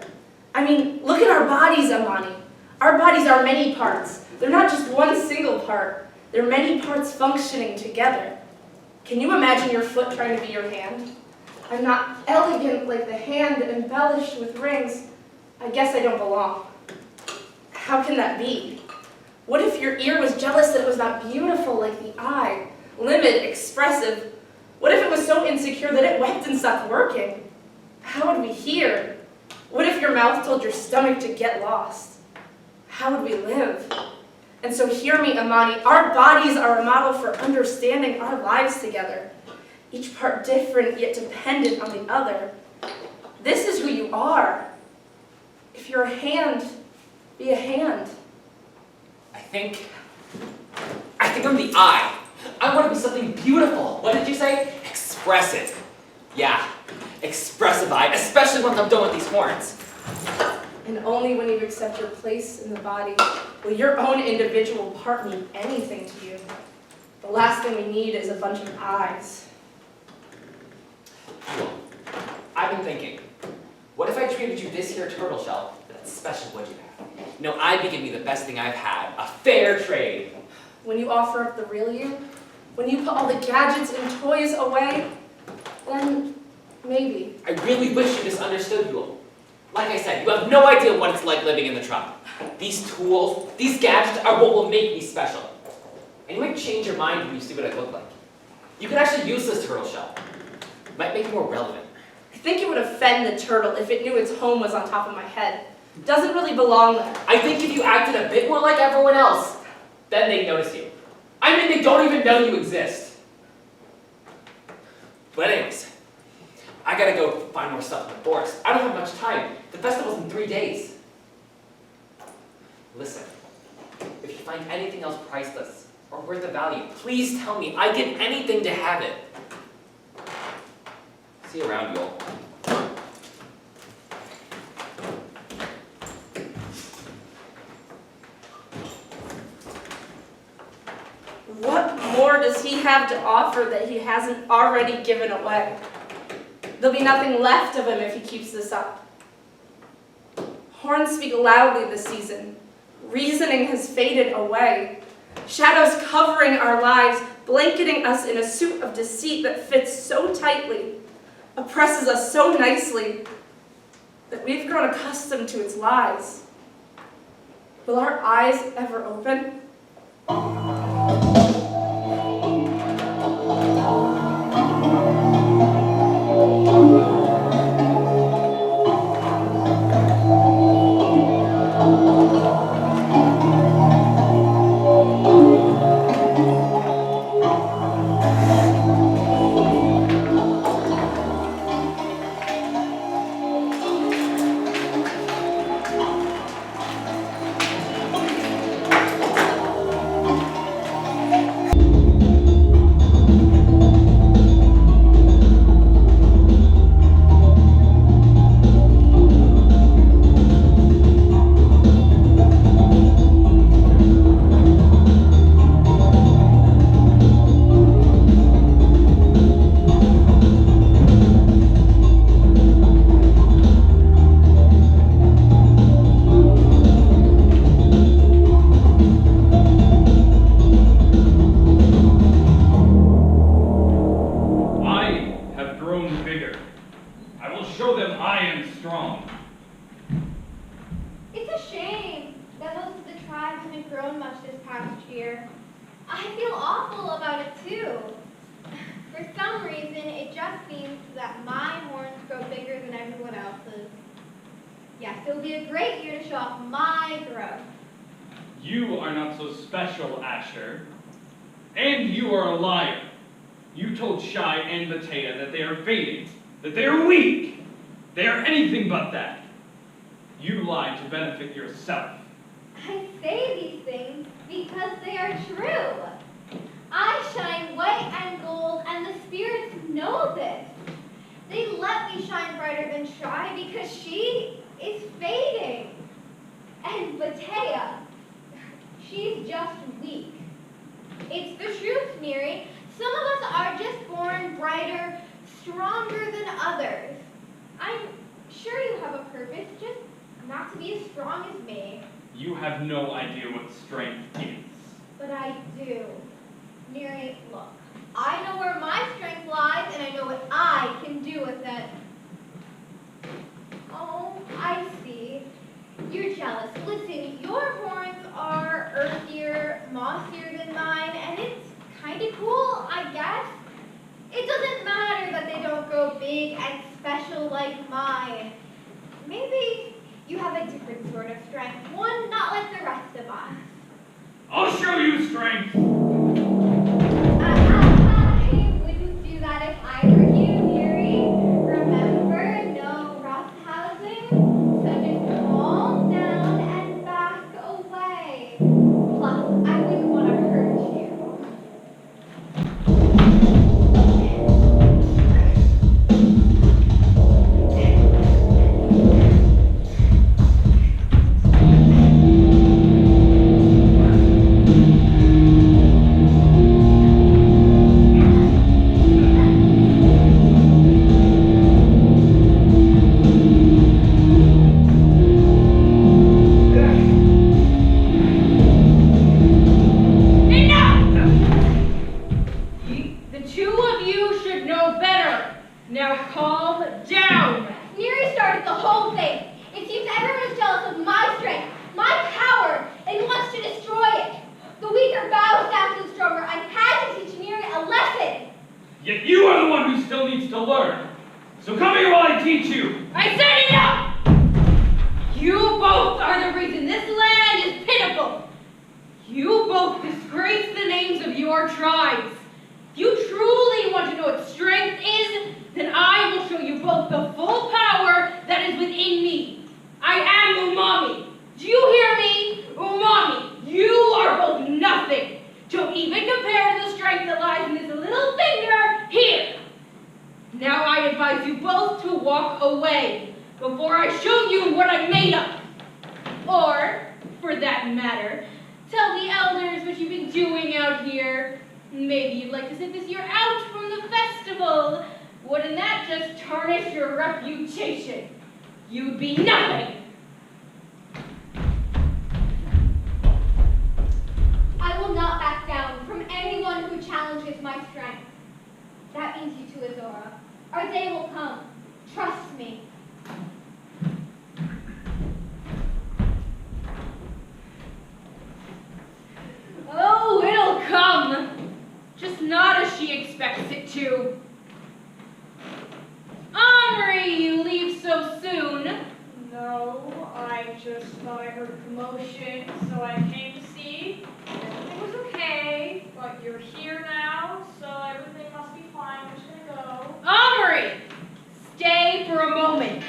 I mean, look at our bodies, Imani. Our bodies are many parts. They're not just one single part. They're many parts functioning together. Can you imagine your foot trying to be your hand? I'm not elegant like the hand embellished with rings. I guess I don't belong. How can that be? What if your ear was jealous that it was not beautiful like the eye, limid, expressive? What if it was so insecure that it wept and stopped working? How would we hear? What if your mouth told your stomach to get lost? How would we live? And so hear me, Imani, our bodies are a model for understanding our lives together. Each part different, yet dependent on the other. This is who you are. If you're a hand, be a hand. I think I'm the eye. I want to be something beautiful. What did you say? Expressive. Yeah, expressive eye, especially once I'm done with these horns. And only when you accept your place in the body will your own individual part mean anything to you. The last thing we need is a bunch of eyes. Well, I've been thinking, what if I treated you this here turtle shell with that special wood you have? No, I'd be giving you the best thing I've had, a fair trade. When you offer up the real you, when you put all the gadgets and toys away, then maybe. I really wish you misunderstood, Yule. Like I said, you have no idea what it's like living in the tribe. These tools, these gadgets are what will make me special. And you might change your mind when you see what I look like. You could actually use this turtle shell. Might make it more relevant. I think it would offend the turtle if it knew its home was on top of my head. It doesn't really belong there. I think if you acted a bit more like everyone else, then they'd notice you. I mean, they don't even know you exist. But anyways, I gotta go find more stuff in the forest. I don't have much time. The festival's in 3 days. Listen, if you find anything else priceless or worth of value, please tell me. I'd give anything to have it. See you around, Yule. What more does he have to offer that he hasn't already given away? There'll be nothing left of him if he keeps this up. Horns speak loudly this season. Reasoning has faded away. Shadows covering our lives, blanketing us in a suit of deceit that fits so tightly, oppresses us so nicely, that we've grown accustomed to its lies. Will our eyes ever open? grown bigger. I will show them I am strong. It's a shame that most of the tribe haven't grown much this past year. I feel awful about it too. For some reason, it just seems that my horns grow bigger than everyone else's. Yes, it'll be a great year to show off my growth. You are not so special, Asher. And you are a liar. You told Shai and Matea that they are fading, that they are weak. They are anything but that. You lied to benefit yourself. I say these things because they are true. I shine white and gold, and the spirits know this. They let me shine brighter than Shai because she is fading. And Matea, she's just weak. It's the truth, Miri. Some of us are just born brighter, stronger than others. I'm sure you have a purpose, just not to be as strong as me. You have no idea what strength is. But I do. Miri, look, I know where my strength lies, and I know what I can do with it. Oh, I see. You're jealous. Listen, your horns are earthier, mossier than mine, and it's kind of cool, I guess. It doesn't matter that they don't grow big and special like mine. Maybe you have a different sort of strength, one not like the rest of us. I'll show you strength. I wouldn't do that if I were you, Miri. Remember, no roughhousing, so just calm down and back away. Plus, I wouldn't want to hurt you. Yet you are the one who still needs to learn. So come here while I teach you. I said enough! You both are the reason this land is pitiful. You both disgrace the names of your tribes. If you truly want to know what strength is, then I will show you both the full power that is within me. I am Umami. Do you hear me? Umami, you are both nothing. Don't even compare to the strength that lies in this little finger here. Now I advise you both to walk away before I show you what I'm made of. Or, for that matter, tell the elders what you've been doing out here. Maybe you'd like to sit this year out from the festival. Wouldn't that just tarnish your reputation? You'd be nothing. I will not back down from anyone who challenges my strength. That means you too, Azora. Our day will come. Trust me. Oh, it'll come. Just not as she expects it to. Omri, you leave so soon. No, I just thought I heard a commotion, so I came to see. Everything was okay, but you're here now, so everything must be fine. I'm just gonna go. Omri, stay for a moment.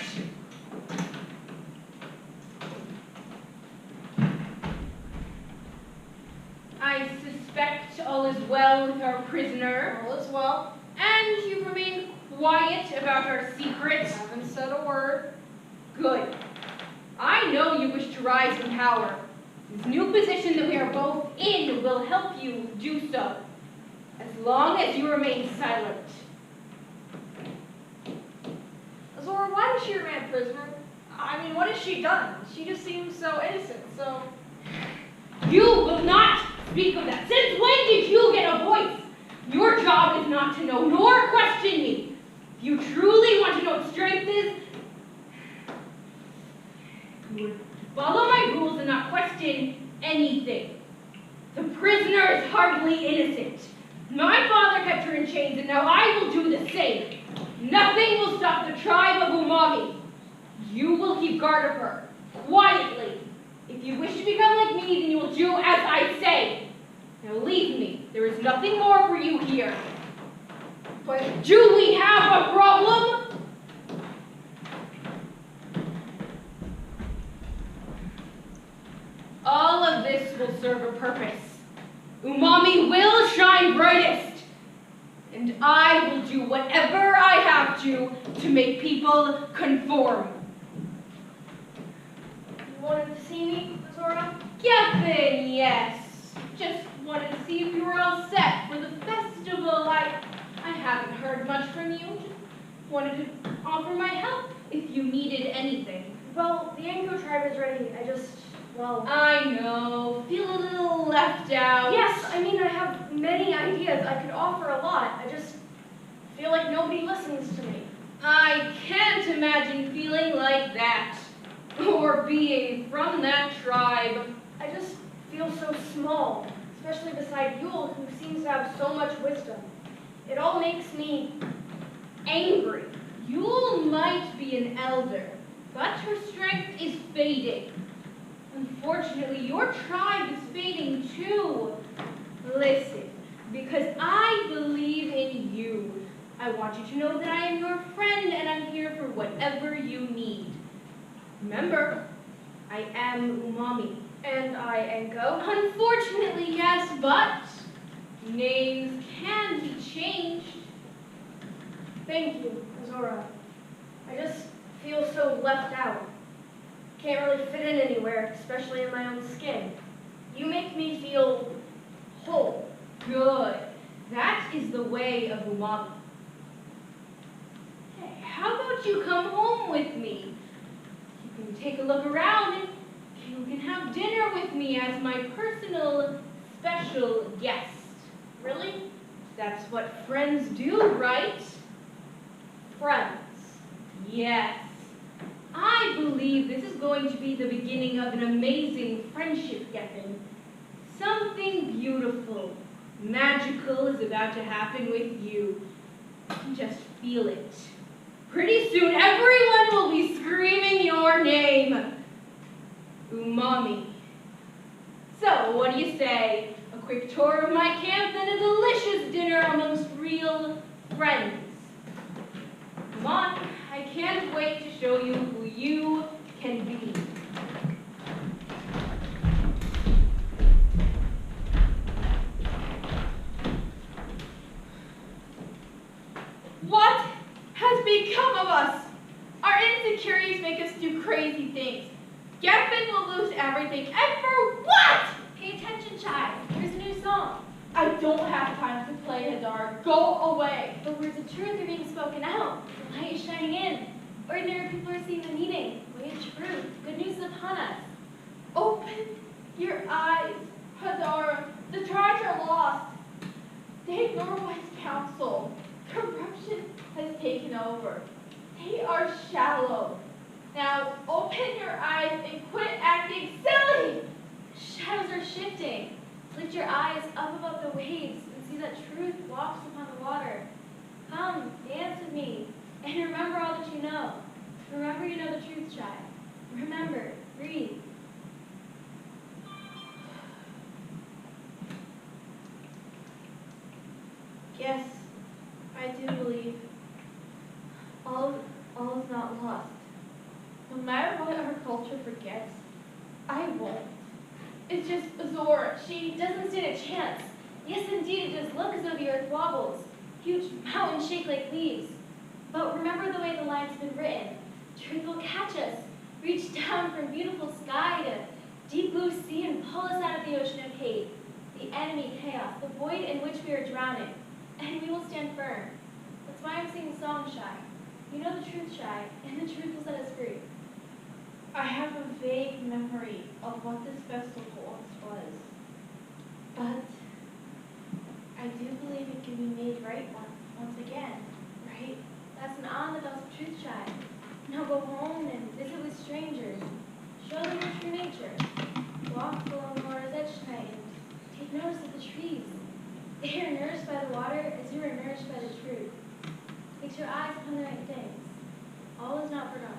I suspect all is well with our prisoner. All is well. And you remain quiet about our secret. Haven't said a word. Good. I know you wish to rise in power. This new position that we are both in will help you do so, as long as you remain silent. Azora, why does she remain a prisoner? I mean, what has she done? She just seems so innocent, so... You will not speak of that. Since when did you get a voice? Your job is not to know nor question me. If you hardly innocent. My father kept her in chains, and now I will do the same. Nothing will stop the tribe of Umami. You will keep guard of her, quietly. If you wish to become like me, then you will do as I say. Now leave me. There is nothing more for you here. But do we have a problem? All of this will serve a purpose. Umami will shine brightest. And I will do whatever I have to make people conform. You wanted to see me, Azora? Geffen, yes. Just wanted to see if you were all set for the festival. I haven't heard much from you. Just wanted to offer my help if you needed anything. Well, the Anko tribe is ready. Well... I know. Feel a little left out. Yes, I mean, I have many ideas. I could offer a lot. I just feel like nobody listens to me. I can't imagine feeling like that. Or being from that tribe. I just feel so small, especially beside Yule, who seems to have so much wisdom. It all makes me angry. Yule might be an elder, but her strength is fading. Unfortunately, your tribe is fading too. Listen, because I believe in you. I want you to know that I am your friend and I'm here for whatever you need. Remember, I am Umami. And I Anko? Unfortunately, yes, but names can be changed. Thank you, Azora. I just feel so left out. Can't really fit in anywhere, especially in my own skin. You make me feel whole. Good. That is the way of Umami. Hey, how about you come home with me? You can take a look around and you can have dinner with me as my personal special guest. Really? That's what friends do, right? Friends. Yes. I believe this is going to be the beginning of an amazing friendship, Geffen. Something beautiful, magical is about to happen with you. Just feel it. Pretty soon, everyone will be screaming your name. Umami. So, what do you say? A quick tour of my camp and a delicious dinner amongst real friends. Come on, I can't wait to show you who you can be. What has become of us? Our insecurities make us do crazy things. Geffen will lose everything, and for what? Pay attention, child. Here's a new song. I don't have time to play, Hadar. Go away. The words of truth are being spoken out. The light is shining in. Ordinary people are seeing the meaning. Way of truth. Good news is upon us. Open your eyes, Hadar. The tribes are lost. They ignore wise counsel. Corruption has taken over. They are shallow. Now open your eyes and quit acting silly. Shadows are shifting. Lift your eyes up above the waves and see that truth walks upon the water. Come, dance with me, and remember all that you know. Remember you know the truth, child. Remember, breathe. Yes, I do believe. All is not lost. No matter what our culture forgets, I won't. It's just Azora. She doesn't stand a chance. Yes, indeed, it does look as though the earth wobbles. Huge mountains shake like leaves. But remember the way the line's been written. Truth will catch us, reach down from beautiful sky to deep blue sea and pull us out of the ocean of hate, the enemy chaos, the void in which we are drowning. And we will stand firm. That's why I'm singing the song, Shy. You know the truth, Shy, and the truth will set us free. I have a vague memory of what this festival once was. But I do believe it can be made right once again, right? That's an on the dust of truth, Shy. Now go home and visit with strangers. Show them your true nature. Walk along the water's edge tonight and take notice of the trees. They are nourished by the water as you are nourished by the truth. Fix your eyes upon the right things. All is not forgotten.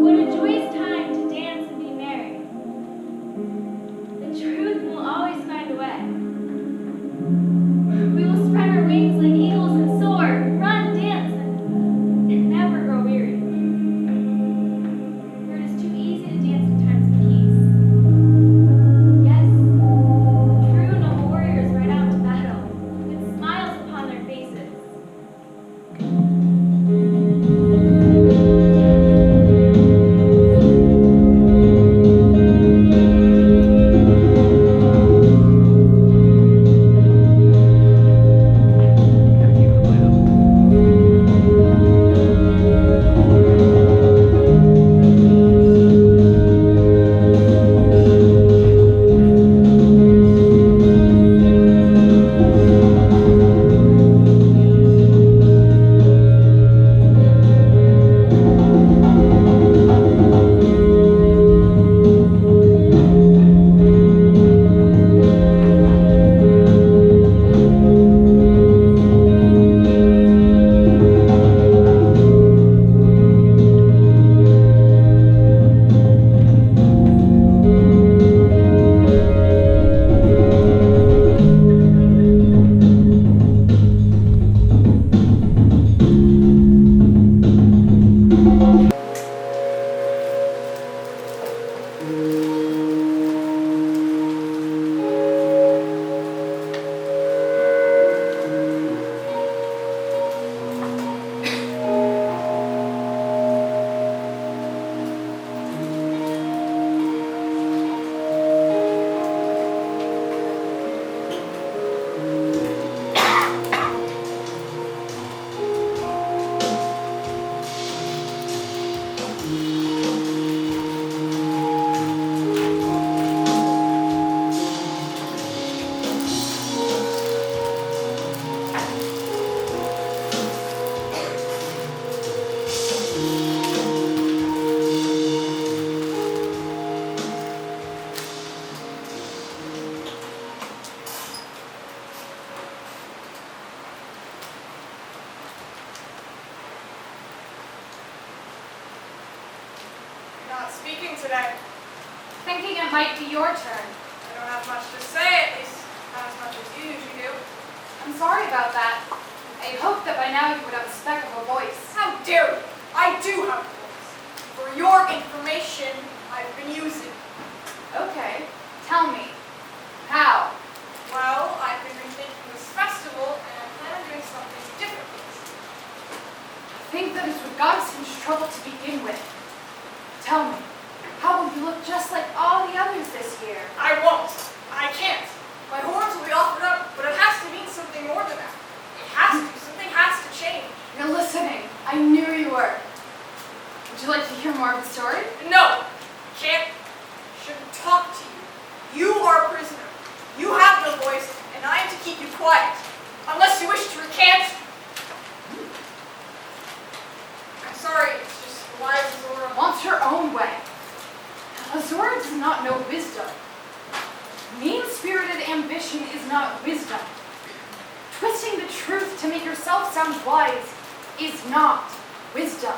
What a joyous time to dance and be merry. The truth will always find a way. We will spread our wings like eagles and soar, run, dance, and never grow weary. For it is too easy to dance in times of peace. Yes, true noble warriors ride out to battle with smiles upon their faces. Not speaking today. Thinking it might be your turn. I don't have much to say, at least not as much as you usually do. I'm sorry about that. I hoped that by now you would have a speck of a voice. How dare you? I do have a voice. For your information, I've been using. Okay, tell me. How? Well, I've been rethinking this festival, and I plan on doing something different with it. I think that it would got us into trouble to begin with. Tell me, how will you look just like all the others this year? I won't. I can't. My horns will be offered up, but it has to mean something more than that. It has to. Something has to change. You're listening. I knew you were. Would you like to hear more of the story? No. Can't. Shouldn't talk to you. You are a prisoner. You have no voice, and I am to keep you quiet. Unless you wish to recant. I'm sorry, it's just the wise Azora Wants her own way. Azora does not know wisdom. Mean-spirited ambition is not wisdom. Twisting the truth to make yourself sound wise is not wisdom.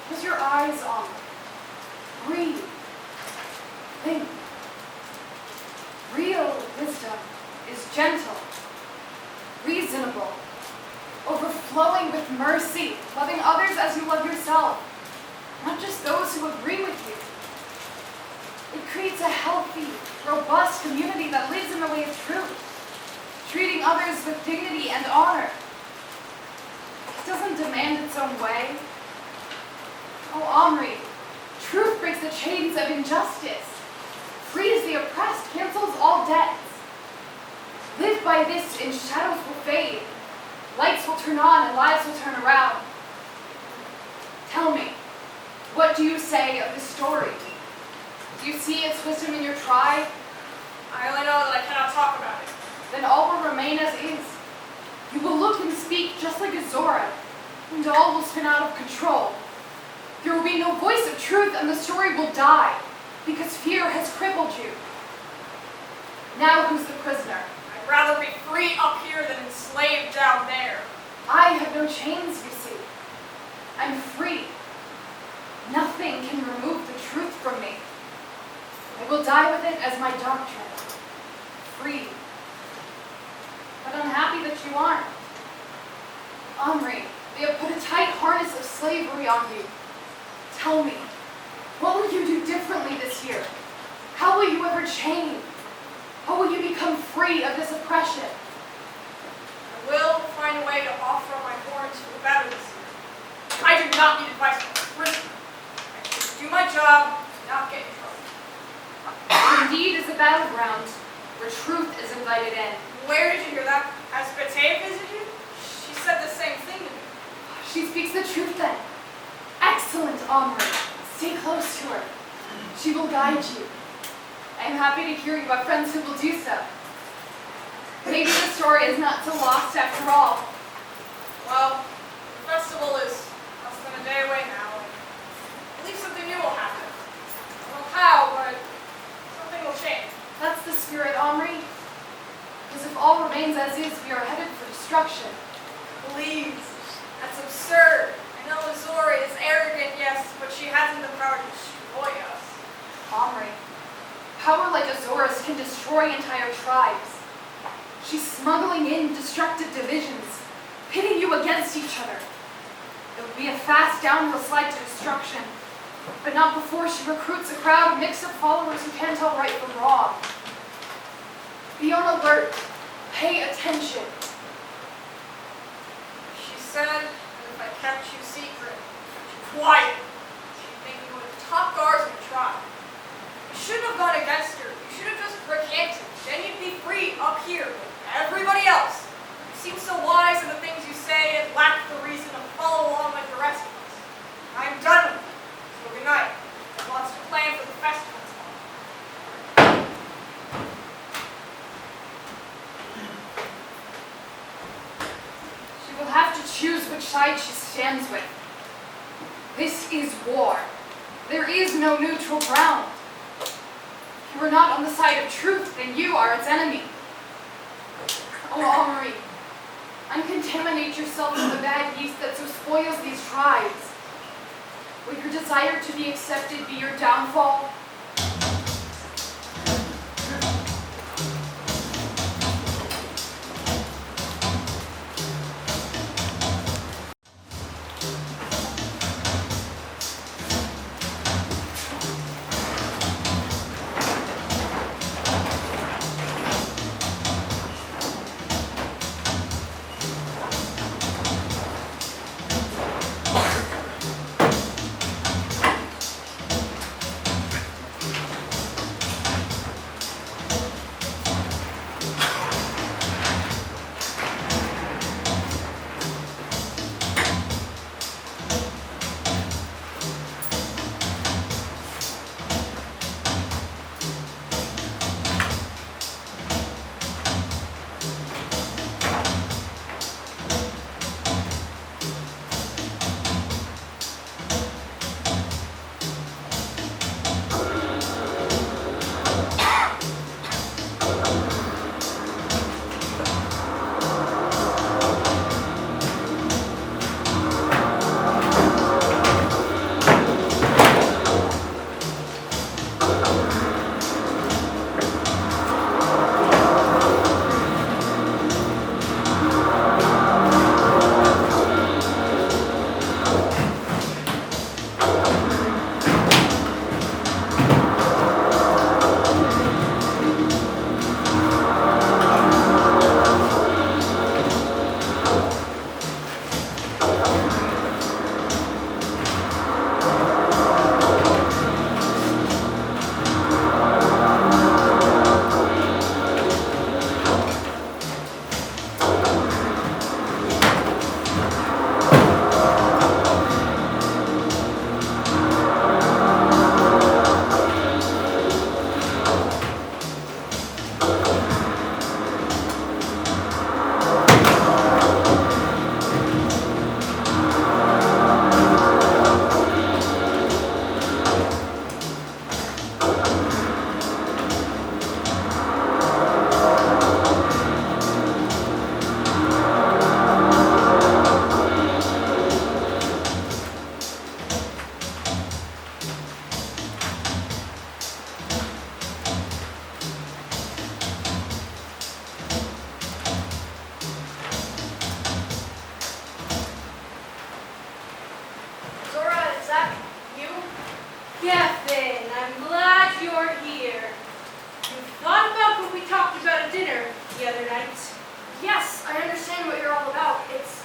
Close your eyes on it. Breathe. Think. Real wisdom is gentle, reasonable, overflowing with mercy, loving others as you love yourself, not just those who agree with you. It creates a healthy, robust community that lives in the way of truth, treating others with dignity and honor. It doesn't demand its own way. Oh, Omri, truth breaks the chains of injustice, frees the oppressed, cancels all debts. Live by this and shadows will fade, lights will turn on and lives will turn around. Tell me, what do you say of this story? Do you see its wisdom in your tribe? I only know that I cannot talk about it. then all will remain as is. You will look and speak just like Azora, and all will spin out of control. There will be no voice of truth, and the story will die, because fear has crippled you. Now who's the prisoner? I'd rather be free up here than enslaved down there. I have no chains, you see. I'm free. Nothing can remove the truth from me. I will die with it as my doctrine. Free. But unhappy that you aren't. Omri, they have put a tight harness of slavery on you. Tell me, what will you do differently this year? How will you ever change? How will you become free of this oppression? I will find a way to offer up my horns for the better this year. I do not need advice from a prisoner. I should do my job, not get in trouble. Indeed is a battleground where truth is invited in. Where did you hear that? Has Batea visited you? She said the same thing to me. She speaks the truth then. Excellent, Omri. Stay close to her. She will guide you. I am happy to hear you have friends who will do so. Maybe the story is not so lost after all. Well, the festival is less than a day away now, and I believe something new will happen. I don't know how, but something will change. That's the spirit, Omri. Because if all remains as is, we are headed for destruction. Please, that's absurd. I know Azora is arrogant, yes, but she hasn't the power to destroy us. Omri, power like Azora's can destroy entire tribes. She's smuggling in destructive divisions, pitting you against each other. It will be a fast downhill slide to destruction, but not before she recruits a crowd of mixed-up followers who can't tell right from wrong. Be on alert. Pay attention. She said that if I kept you secret, kept you quiet, she'd make me one of the top guards in the tribe. You shouldn't have gone against her. You should have just recanted. Then you'd be free up here with everybody else. You seem so wise in the things you say and lack the reason to follow along like the rest of us. I'm done with you. So good night. I have lots to plan for the festival tomorrow. She will have to choose which side she stands with. This is war. There is no neutral ground. If you are not on the side of truth, then you are its enemy. Oh, Omri, uncontaminate yourself from the bad yeast that so spoils these tribes. Will your desire to be accepted be your downfall? Geffen, I'm glad you're here. You've thought about what we talked about at dinner the other night. Yes, I understand what you're all about. It's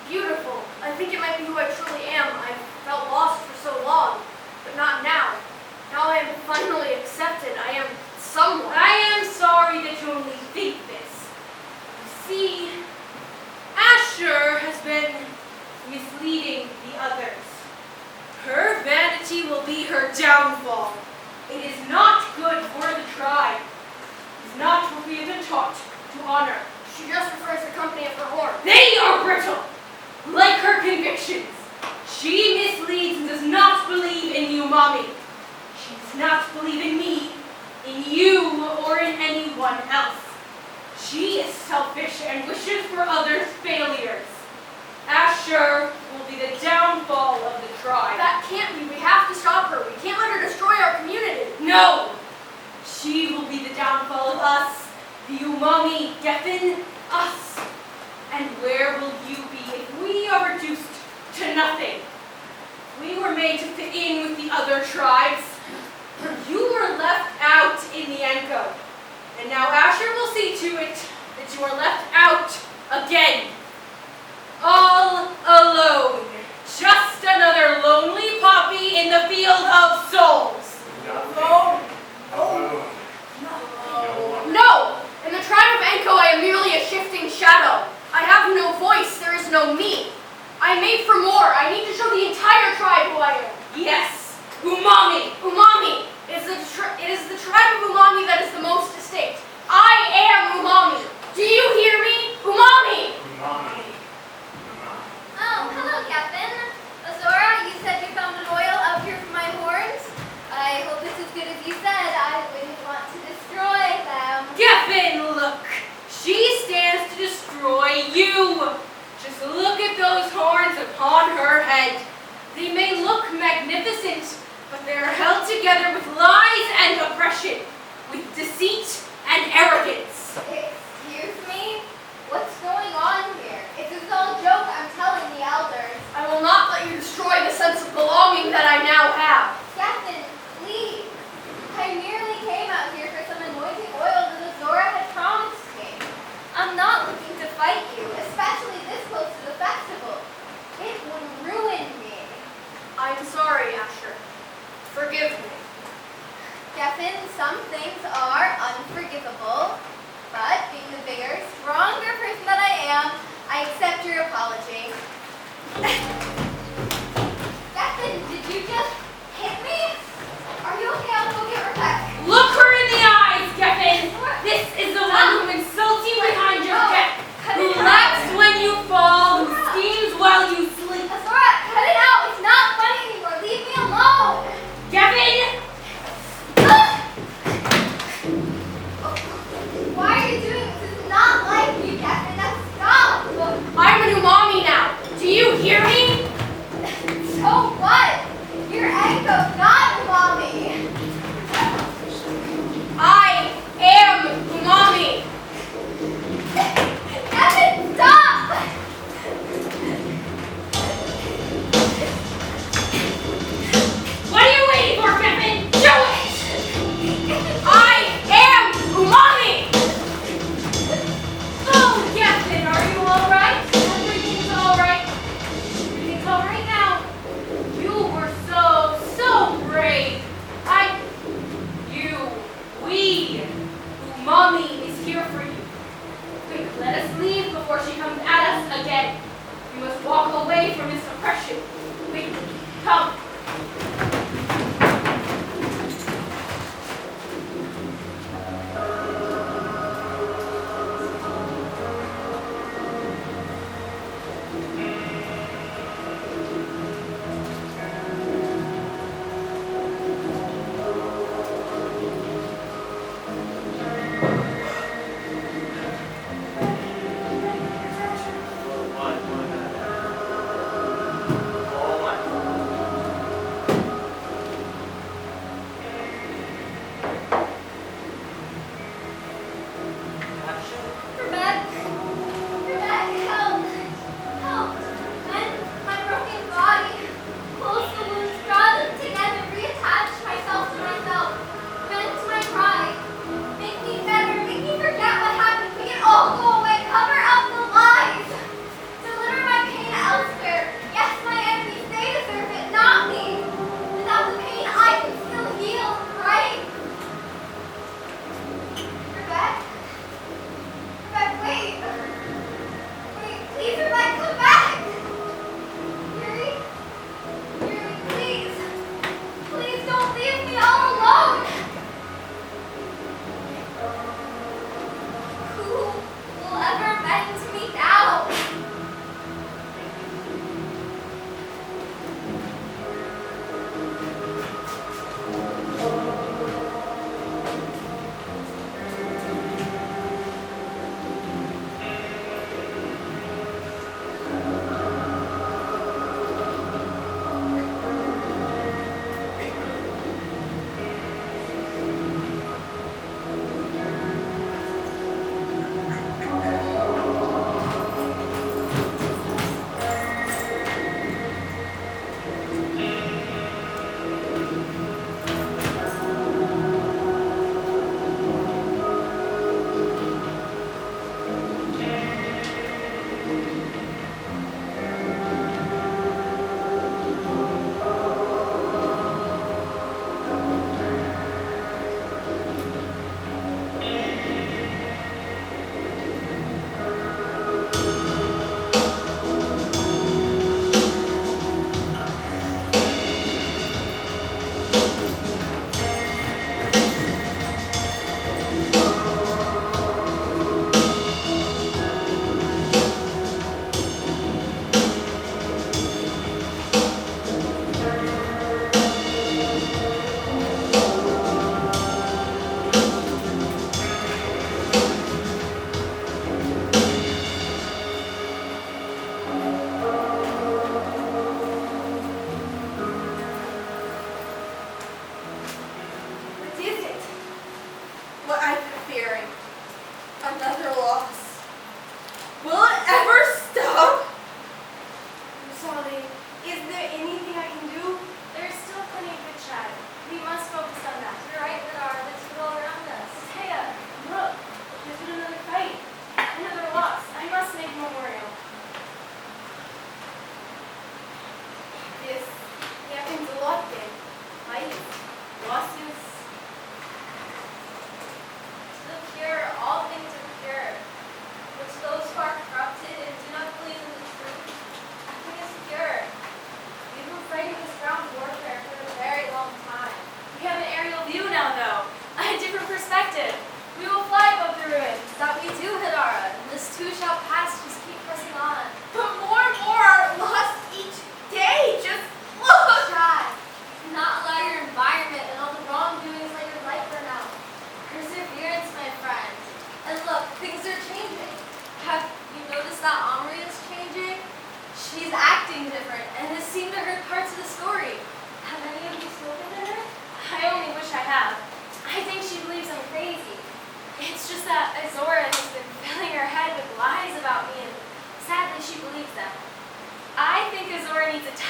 beautiful. I think it might be who I truly am. I've felt lost for so long, but not now. Now I am finally accepted. I am someone. I am sorry that you only think this. You see, Asher has been misleading the others. Her vanity will be her downfall. It is not good for the tribe. It is not what we have been taught to honor. She just prefers the company of her horn. They are brittle, like her convictions. She misleads and does not believe in you, Mommy. She does not believe in me, in you, or in anyone else. She is selfish and wishes for others' failures. Asher will be the downfall of the tribe. That can't be. We have to stop her. We can't let her destroy our community. No! She will be the downfall of us, the umami, Geffen, us. And where will you be if we are reduced to nothing? We were made to fit in with the other tribes. You were left out in the Enko. And now Asher will see to it that you are left out again. All alone. Just another lonely poppy in the field of souls. No! In the tribe of Enko, I am merely a shifting shadow. I have no voice. There is no me. I am made for more. I need to show the entire tribe who I am. Yes, umami. Umami. It is the tribe of Umami that is the most distinct. I am Umami. Do you hear me? Umami. Oh, hello, Captain. Azora, you said you found an oil out here for my horns. I hope it's as good as you said. I wouldn't want to destroy them. Geffen, look. She stands to destroy you. Just look at those horns upon her head. They may look magnificent, but they are held together with lies and oppression, with deceit and arrogance. Excuse me? What's going on here? It's a dull joke, I'm telling the elders. I will not let you destroy the sense of belonging that I now have. Captain, please. I merely came out here for some anointing oil that Azora had promised me. I'm not looking to fight you, especially this close to the festival. It would ruin me. I am sorry, Asher. Forgive me. Geffen, some things are unforgivable, but being the bigger, stronger person that I am, I accept your apology. Geffen, did you just hit me? Are you okay? I'll go get Rebecca. Look her in the eyes, Geffen. This is the one who insults you behind your back, who laughs when you fall, who schemes while you sleep. Azora, cut it out. It's not funny anymore. Leave me alone. Geffen! Why are you doing this? This is not like you, Geffen. Now stop. I'm an Umami now. Do you hear me? So what? You're Enko, not Umami. I am Umami. Geffen, stop! What are you waiting for, Geffen? Do it! I am Umami. Oh, Geffen, are you all right? Everything's all right. Everything's all right now. You were so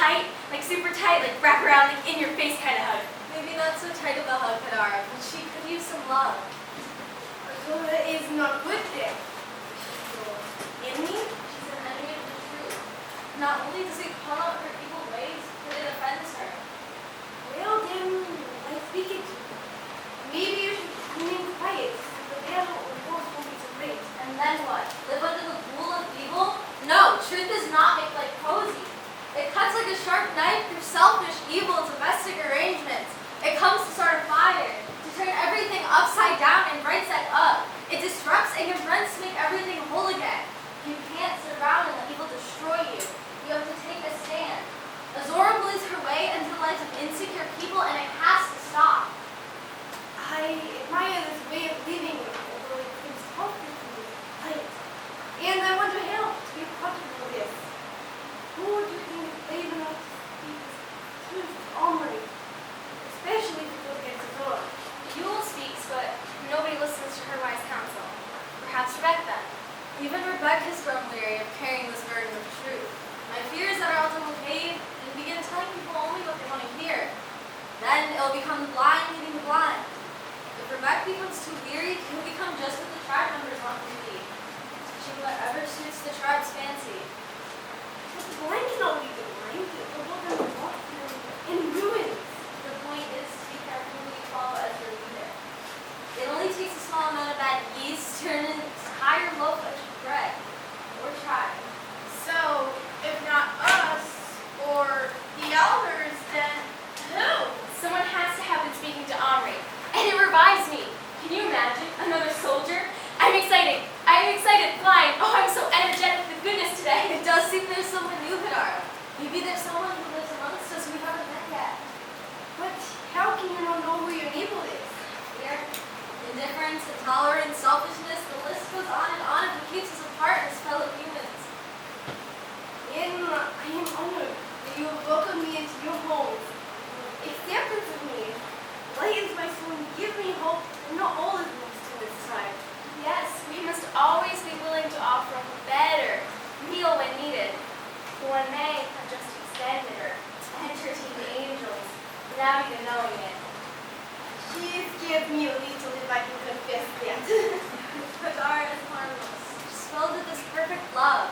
tight, like super tight, like wrap around, like in your face kind of hug. Maybe not so tight of a hug, Hadara, but she could use some love. Azora is not good there. Enemy? She's an enemy of the truth. Not only does it call out her evil ways, but it offends her. Well then, let's speak it. Maybe you should remain quiet. The battle or force won't be so great. And then what? Live under the rule of evil? No, truth does not make life cozy. It cuts like a sharp knife through selfish, evil, domestic arrangements. It comes to start a fire, to turn everything upside down and right side up. It disrupts and confronts to make everything whole again. You can't sit around and let evil destroy you. You have to take a stand. Azora believes her way into the lives of insecure people, and it has to stop. I admire this way of living, although it seems tough to fight. And I want to help to be part of this. Who do you think is brave enough to speak truth only? Especially if it goes against Azora. Yule speaks, but nobody listens to her wise counsel. Perhaps Rebecca. Even Rebecca's grown weary of carrying this burden of truth. My fear is that our elder will cave and begin telling people only what they want to hear. Then it will become the blind leading the blind. If Rebecca becomes too weary, he will become just what the tribe members want him to be. Teaching whatever suits the tribe's fancy. But the blind cannot lead the blind. It will hold them lost in ruins. The point is to be careful who you follow as your leader. It only takes a small amount of bad yeast to turn an entire loaf of bread. Or tribe. So, if not us, or the elders, then who? Someone has to have been speaking to Omri. And it revives me. Can you imagine? Another soldier? I'm excited. Flying. Oh, I'm so energetic with goodness today. It does seem there's someone new, Hadara. Maybe there's someone who lives amongst us we haven't met yet. But how can you not know who your neighbor is? Fear, indifference, intolerance, selfishness, the list goes on if it keeps us apart as fellow humans. And I am honored that you have welcomed me into your homes. Acceptance of me lightens my soul and gives me hope that not all is lost in this time. Yes, we must always be willing to offer up a better meal when needed. One may have just extended or entertained the angels without even knowing it. She scares me a little if I can confess that. Hadara is harmless. She's filled with this perfect love,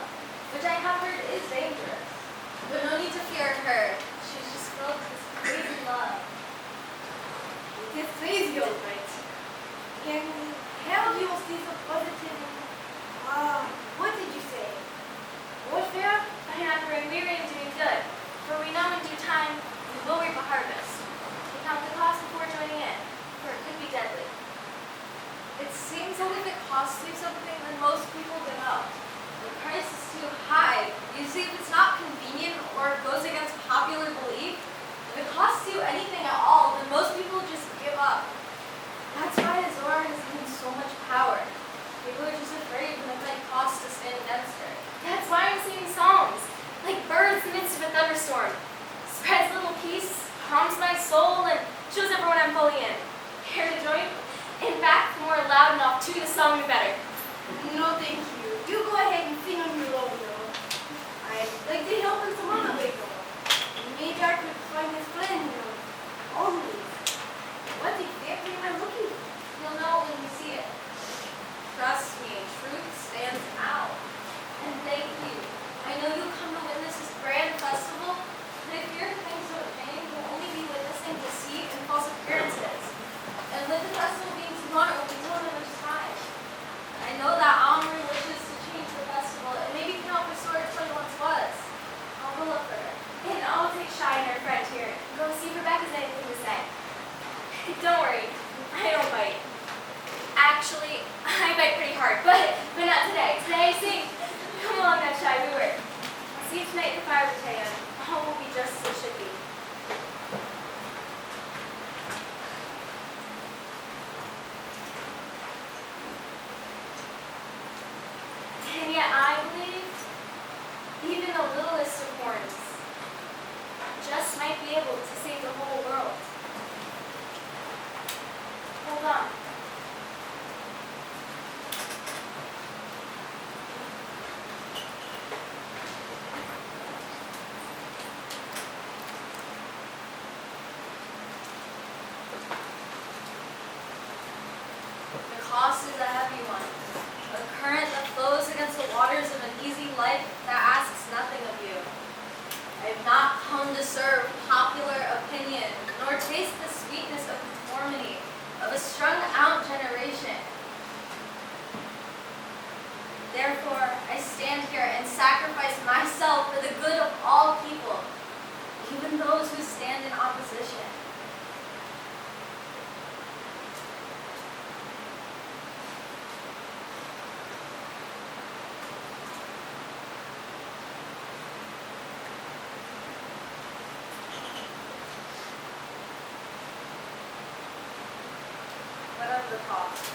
which I have heard is dangerous. But no need to fear her. She's just filled with this crazy love. It is crazy, all right. And how do you see so positive? What did you say? Warfare? By not growing weary and doing good, for we know in due time we will reap a harvest. We count the cost before joining in, for it could be deadly. It seems as if it costs you something, then most people give up. The price is too high. Usually if it's not convenient or goes against popular belief, if it costs you anything at all, then most people just give up. That's why Azora has gained so much power. People are just afraid when it might cost to stand against her. That's why I'm singing songs, like birds in the midst of a thunderstorm. Spreads little peace, calms my soul, and shows everyone I'm fully in. Care to join? In fact, the more loud enough to the song, the better. No, thank you. You go ahead and sing on your own, though. I'd like to help in some other way, though. Maybe I could find his friend, only. What exactly am I looking for? You'll know when you see it. Trust me, truth stands out. And thank you. I know you'll come to witness this grand festival, but if your things don't change, you'll only be witnessing deceit and false appearances. And with the festival being tomorrow, we don't have much time. I know that Omri wishes to change the festival, and maybe cannot restore it to what it once was. I'll go look for her. And I'll take Shy and her friend here and go see if Rebecca's anything to say. Don't worry, I don't bite. Actually, I bite pretty hard, but not today. Today I sing. Come along now, Shy, we work. I'll see you tonight at the fire with Taya. All will be just as it should be. And yet I believe even the littlest of horns just might be able to save the whole world. Hold on. those who stand in opposition. What of the cost?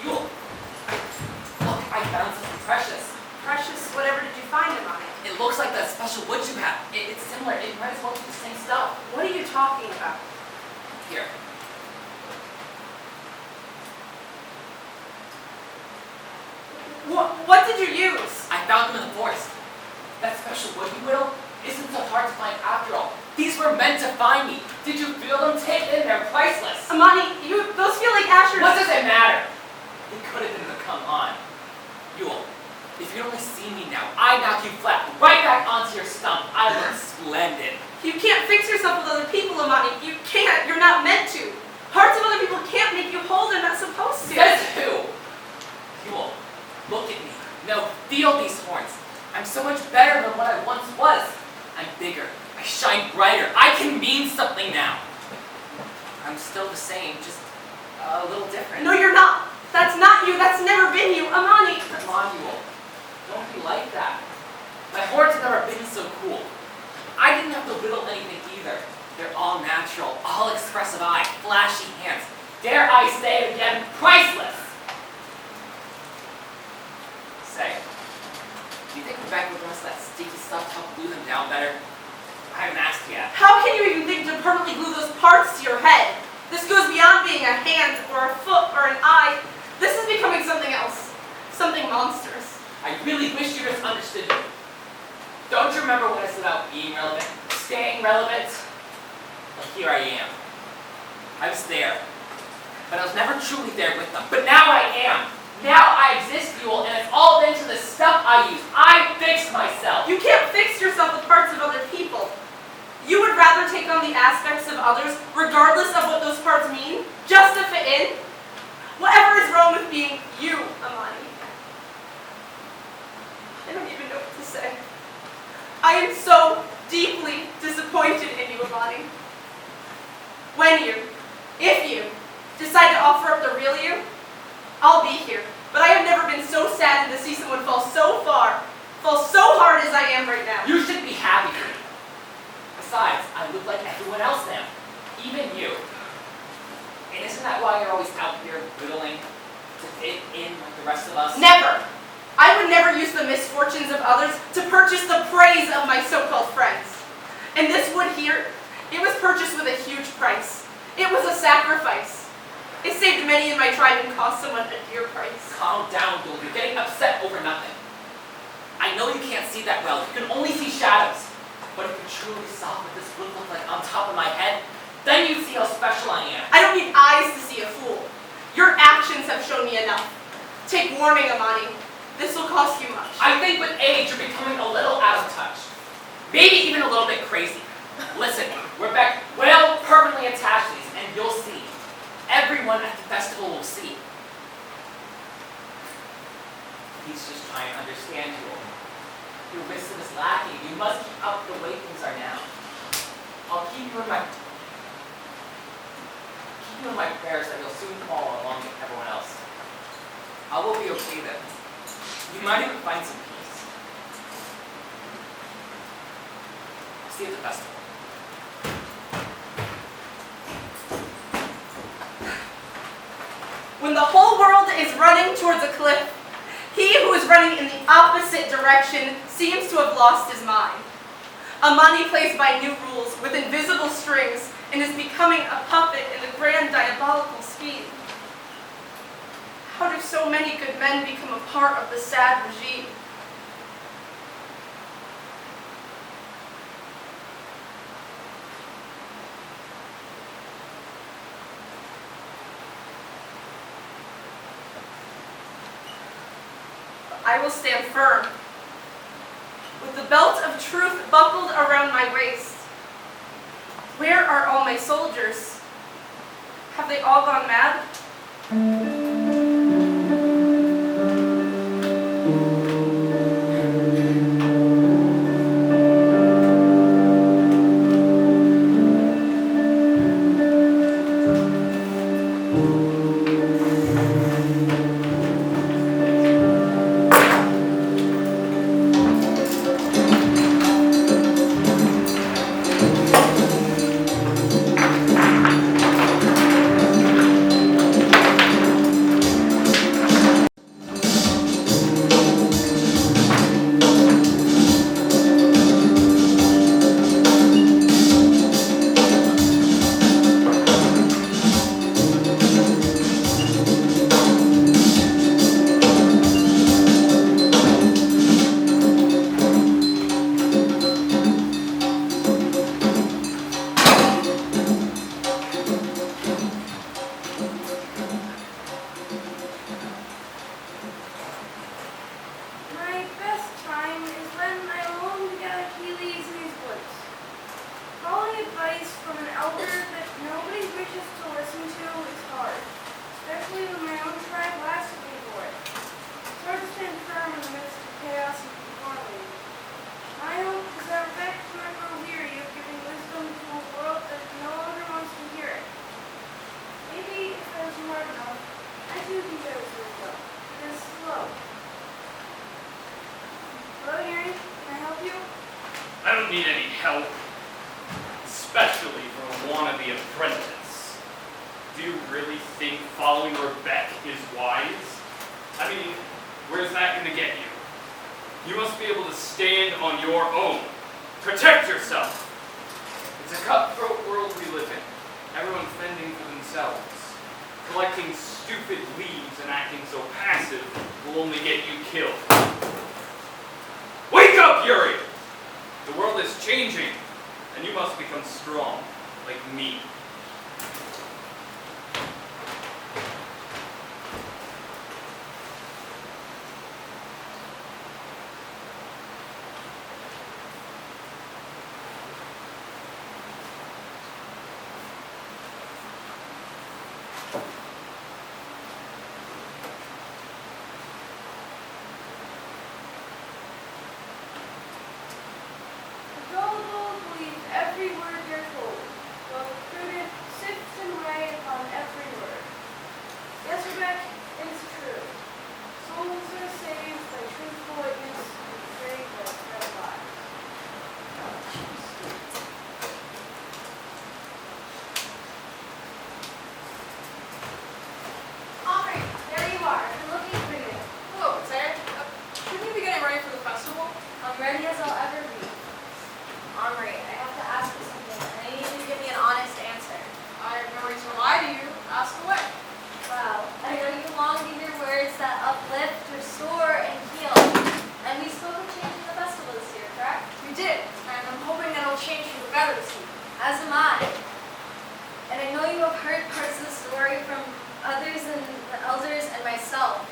Yule! Look, I found something precious. Precious, whatever did you find him on it? It looks like that special wood you have. It's similar. It might as well be the same stuff. What are you talking about? Here. What did you use? I found them in the forest. That special wood you whittled isn't so hard to find after all. These were meant to find me. Did you feel them? Take them. They're priceless. Amani, those feel like Asher's. What does it matter? It could have been the come on. Yule, if you'd only seen me now, I'd knock you flat right back onto your stump. I look splendid. You can't fix yourself with other people, Amani. You can't. You're not meant to. Hearts of other people can't make you whole. They're not supposed to. Says who? Yule, look at me. No, feel these horns. I'm so much better than what I once was. I'm bigger. I shine brighter. I can mean something now. I'm still the same, just a little different. No, you're not. That's not you. That's never been you, Amani. Come on, Yule. Don't be like that. My horns have never been so cool. I didn't have to whittle anything either. They're all natural, all expressive eye, flashy hands. Dare I say it again, priceless! Say, do you think Rebecca would rest that sticky stuff to help glue them down better? I haven't asked yet. How can you even think to permanently glue those parts to your head? This goes beyond being a hand or a foot or an eye. This is becoming something else. Something monstrous. I really wish you just understood me. Don't you remember what I said about being relevant, staying relevant? Well, here I am. I was there, but I was never truly there with them. But now I am. Now I exist, Yule, and it's all into the stuff I use. I fixed myself. You can't fix yourself with parts of other people. You would rather take on the aspects of others, regardless of what those parts mean, just to fit in? Whatever is wrong with being you, Amani? I don't even know what to say. I am so deeply disappointed in you, Amani. When you, if you, decide to offer up the real you, I'll be here. But I have never been so saddened to see someone fall so far, fall so hard as I am right now. You should be happy for me. Besides, I look like everyone else now. Even you. And isn't that why you're always out here whittling to fit in like the rest of us? Never! I would never use the misfortunes of others to purchase the praise of my so-called friends. And this wood here, it was purchased with a huge price. It was a sacrifice. It saved many in my tribe and cost someone a dear price. Calm down, Yule. You're getting upset over nothing. I know you can't see that well. You can only see shadows. But if you truly saw what this would look like on top of my head, then you'd see how special I am. I don't need eyes to see a fool. Your actions have shown me enough. Take warning, Amani. This will cost you much. I think with age, you're becoming a little out of touch. Maybe even a little bit crazy. Listen, Rebecca will permanently attach these, and you'll see. Everyone at the festival will see. He's just trying to understand you. Your wisdom is lacking. You must keep up the way things are now. I'll keep you in my prayers that you'll soon follow along with everyone else. All will be okay then. You might even find some peace. See you at the festival. When the whole world is running towards a cliff, he who is running in the opposite direction seems to have lost his mind. Amani plays by new rules with invisible strings and is becoming a puppet in the grand diabolical scheme. How do so many good men become a part of the sad regime? I will stand firm, with the belt of truth buckled around my waist. Where are all my soldiers? Have they all gone mad? My best time is when I alone together Keeleys in these woods. Following advice from an elder that nobody wishes to listen to is hard, especially when my own tribe asks me for it. It's hard to stand firm in the midst of chaos and conformity. My hope is that Rebecca will not grow weary of giving wisdom to a world that no longer wants to hear it. Maybe if I was smart enough, I too can get wisdom. It is slow. Hello, Aaron. Can I help you? I don't need any help, especially from a wannabe apprentice. Do you really think following Rebecca is wise? I mean, where's that going to get you? You must be able to stand on your own. Protect yourself. It's a cutthroat world we live in. Everyone fending for themselves. Collecting stupid leaves and acting so passive will only get you killed. Wake up, Yuri! The world is changing, and you must become strong, like me. The gullible believe every word they're told, while the prudent sifts and weigh upon every word. Yes, Rebecca, it's true. Souls are saved by truthful witness and faith that spread lives. Aubrey, there you are. I've been looking for you. Hello, Sarah. Shouldn't you be getting ready for the festival? I'm ready as I'll ever be. Omri, I have to ask you something, and I need you to give me an honest answer. I have no reason to lie to you. Ask away. Well, I know you long to hear words that uplift, restore, and heal. And we spoke of changing the festival this year, correct? We did, and I'm hoping that it'll change for the better this year. As am I. And I know you have heard parts of the story from others and the elders and myself.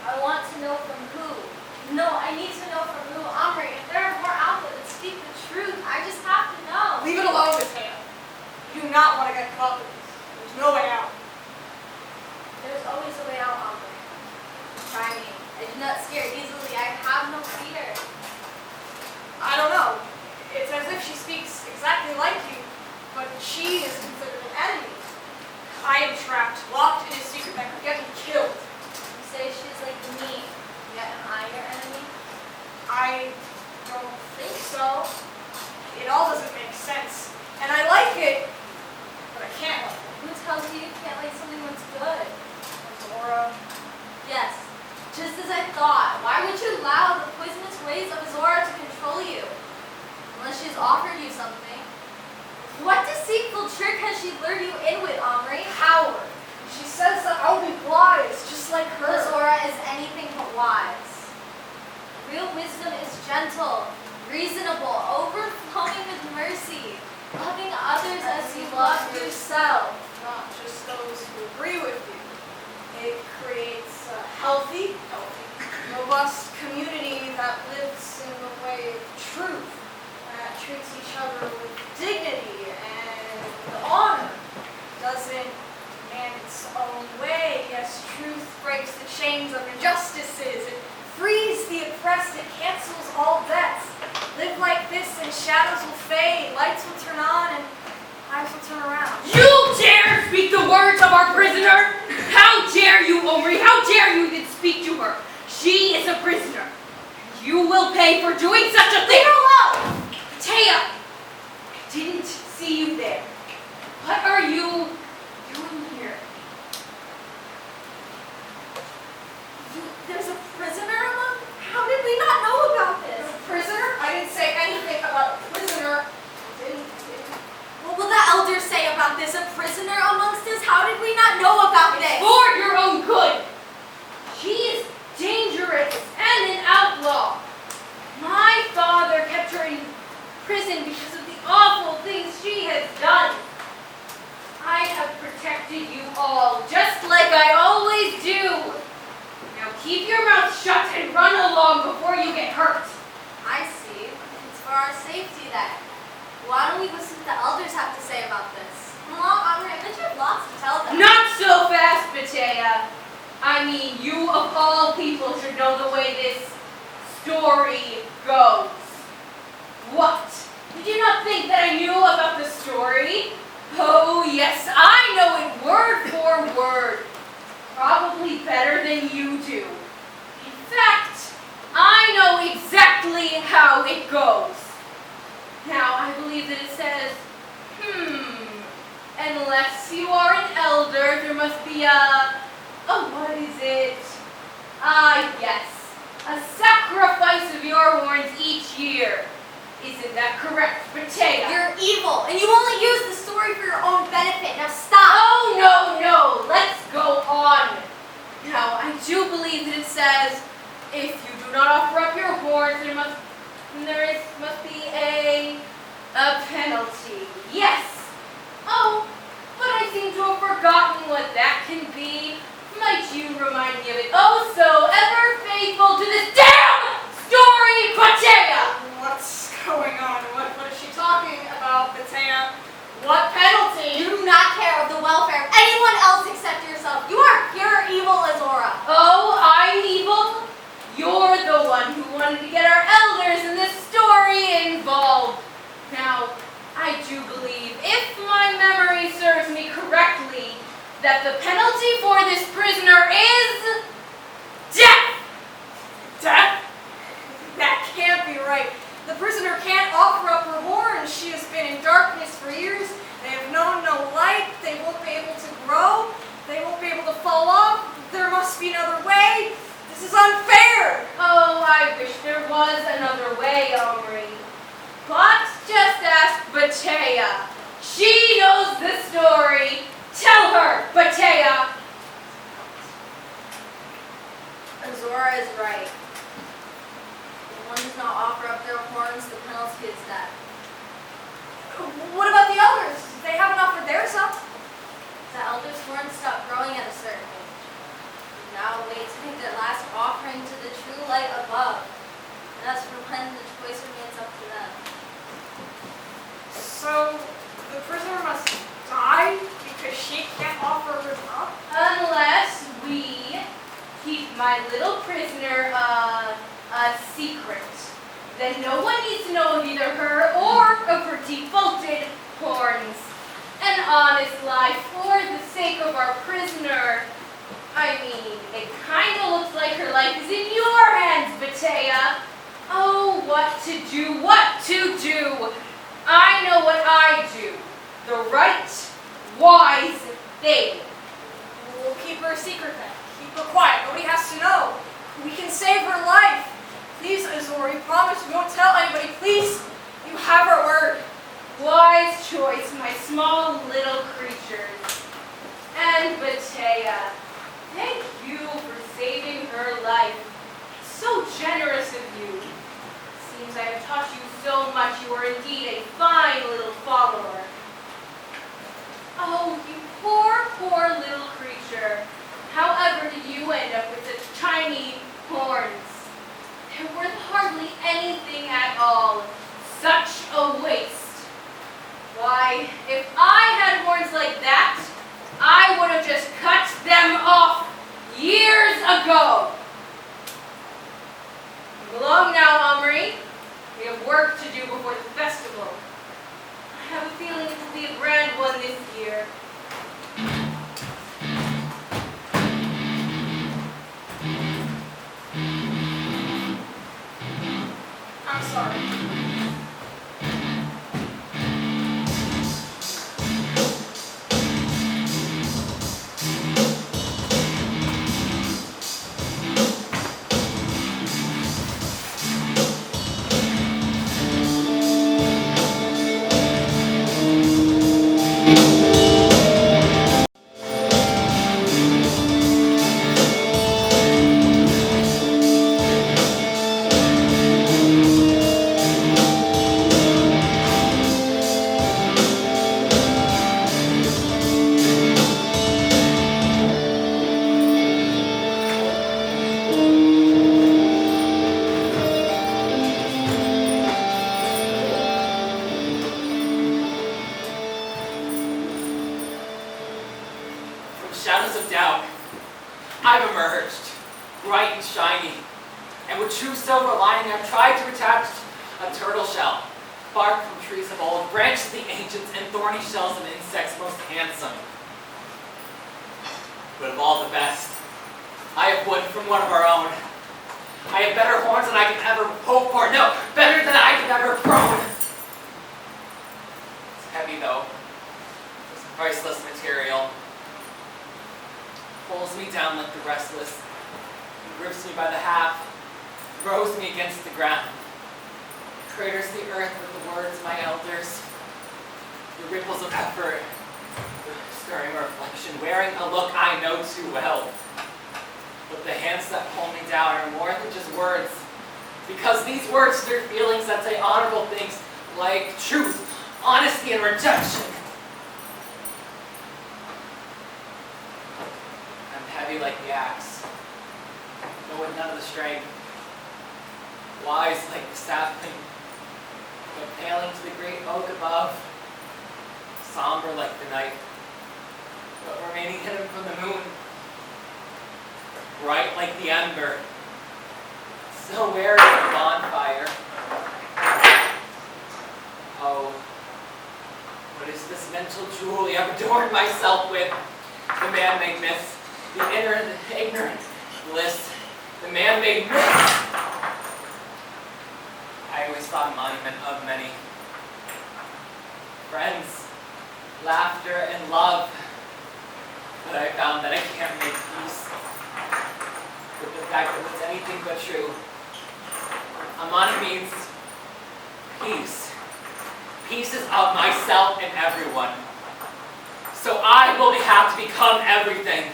I want to know from who. No, I need to know from who. Omri, if there are more out there that speak the truth, I just have to know. Leave it alone, Miss Hannah. You do not want to get caught with this. There's no way out. There's always a way out, Omri. Try me. I do not scare easily. I have no fear. I don't know. It's as if she speaks exactly like you, but she is considered an enemy. I am trapped, locked in a secret that could get me killed. You say she's like me, yet am I your enemy? I don't think so. It all doesn't make sense. And I like it, but I can't like it. Who tells you you can't like something that's good? Azora. Yes, just as I thought. Why would you allow the poisonous ways of Azora to control you? Unless she's offered you something. What deceitful trick has she lured you in with, Omri? Power. She says that I'll be wise, just like her. Azora is anything but wise. Real wisdom is gentle, reasonable, overflowing with mercy, loving others as you love yourself. Not just those who agree with you. It creates a healthy, robust community that lives in the way of truth, that treats each other with dignity and honor, doesn't demand its own way. Yes, truth breaks the chains of injustices. It frees the oppressed. It cancels all debts. Live like this and shadows will fade. Lights will turn on and lives will turn around. You dare speak the words of our prisoner? How dare you, Omri? How dare you even speak to her? She is a prisoner. You will pay for doing such a thing. Leave her alone! Taya, I didn't see you there. What are you doing here? There's a prisoner among? How did we not know about this? A prisoner? I didn't say anything about a prisoner. What will the elders say about this? A prisoner amongst us? How did we not know about this? For your own good. She is dangerous and an outlaw. My father kept her in prison because of the awful things she has done. I have protected you all, just like I always do. Now keep your mouth shut and run along before you get hurt. I see. It's for our safety then. Why don't we listen to the elders have to say about this? Come along, Omri, I bet you have lots to tell them. Not so fast, Batea. I mean, you of all people should know the way this story goes. What? You do not think that I knew about the story? Oh, yes, I know it word for word. Probably better than you do. In fact, I know exactly how it goes. Now, I believe that it says, unless you are an elder, there must be what is it? Yes, a sacrifice of your horns each year. Isn't that correct, Batea? You're evil, and you only use the story for your own benefit. Now stop! Oh, no, let's go on. Now, I do believe that it says, if you do not offer up your horns, there must be a penalty. Yes. Oh, but I seem to have forgotten what that can be. Might you remind me of it? Oh, so ever faithful to this damn story, Batea! What's going on? What is she talking about, Batea? What penalty? You do not care of the welfare of anyone else except yourself. You are pure evil, Azora. Oh, I'm evil? You're the one who wanted to get our elders in this story involved. Now, I do believe, if my memory serves me correctly, that the penalty for this prisoner is death! Death? That can't be right. The prisoner can't offer up her horns. She has been in darkness for years. They have known no light. They won't be able to grow. They won't be able to fall off. There must be another way. This is unfair. Oh, I wish there was another way, Omri. But just ask Batea. She knows the story. Tell her, Batea. Azora is right. If one does not offer up their horns, the penalty is death. What about the others? They haven't offered theirs up. The elders' horns stop growing at a certain age. Now wait to make their last offering to the true light above. And as for when the choice remains up to them. So the prisoner must die because she can't offer hers up? Unless we keep my little prisoner a secret. Then no one needs to know know of either her or of her defaulted horns. An honest life for the sake of our prisoner. I mean, it kinda looks like her life is in your hands, Batea. Oh, what to do, what to do. I know what I do. The right, wise thing. We'll keep her a secret then. Keep her quiet. Nobody has to know. We can save her life. Please, Azor, you promise we won't tell anybody. Please, you have our word. Wise choice, my small little creatures. And Batea, thank you for saving her life. So generous of you. Seems I have taught you so much. You are indeed a fine little follower. Oh, you poor, poor little creature. However did you end up with such tiny horns? They're worth hardly anything at all. Such a waste. Why, if I had horns like that, I would have just cut them off years ago. Move along now, Omri. We have work to do before the festival. I have a feeling it will be a grand one this year. I'm sorry. Shadows of doubt, I've emerged, bright and shiny, and with true silver lining I've tried to attach a turtle shell, bark from trees of old, branches of the ancients, and thorny shells of insects most handsome. But of all the best, I have wood from one of our own. I have better horns than I could ever hope for, no, better than I could ever groan. It's heavy though, it's priceless material. Pulls me down like the restless, and grips me by the half, throws me against the ground, craters the earth with the words of my elders, the ripples of effort, the stirring reflection, wearing a look I know too well. But the hands that pull me down are more than just words, because these words stir feelings that say honorable things like truth, honesty, and redemption. Heavy like the axe, but with none of the strength. Wise like the sapling, but paling to the great oak above. Somber like the night, but remaining hidden from the moon. Bright like the ember, so wary of the bonfire. Oh, what is this mental jewelry I've adorned myself with? The man-made myth. The ignorant bliss, the man-made myth. I always thought a monument of many. Friends, laughter, and love. But I found that I can't make peace with the fact that it's anything but true. Amana means peace. Peace is of myself and everyone. So I will have to become everything.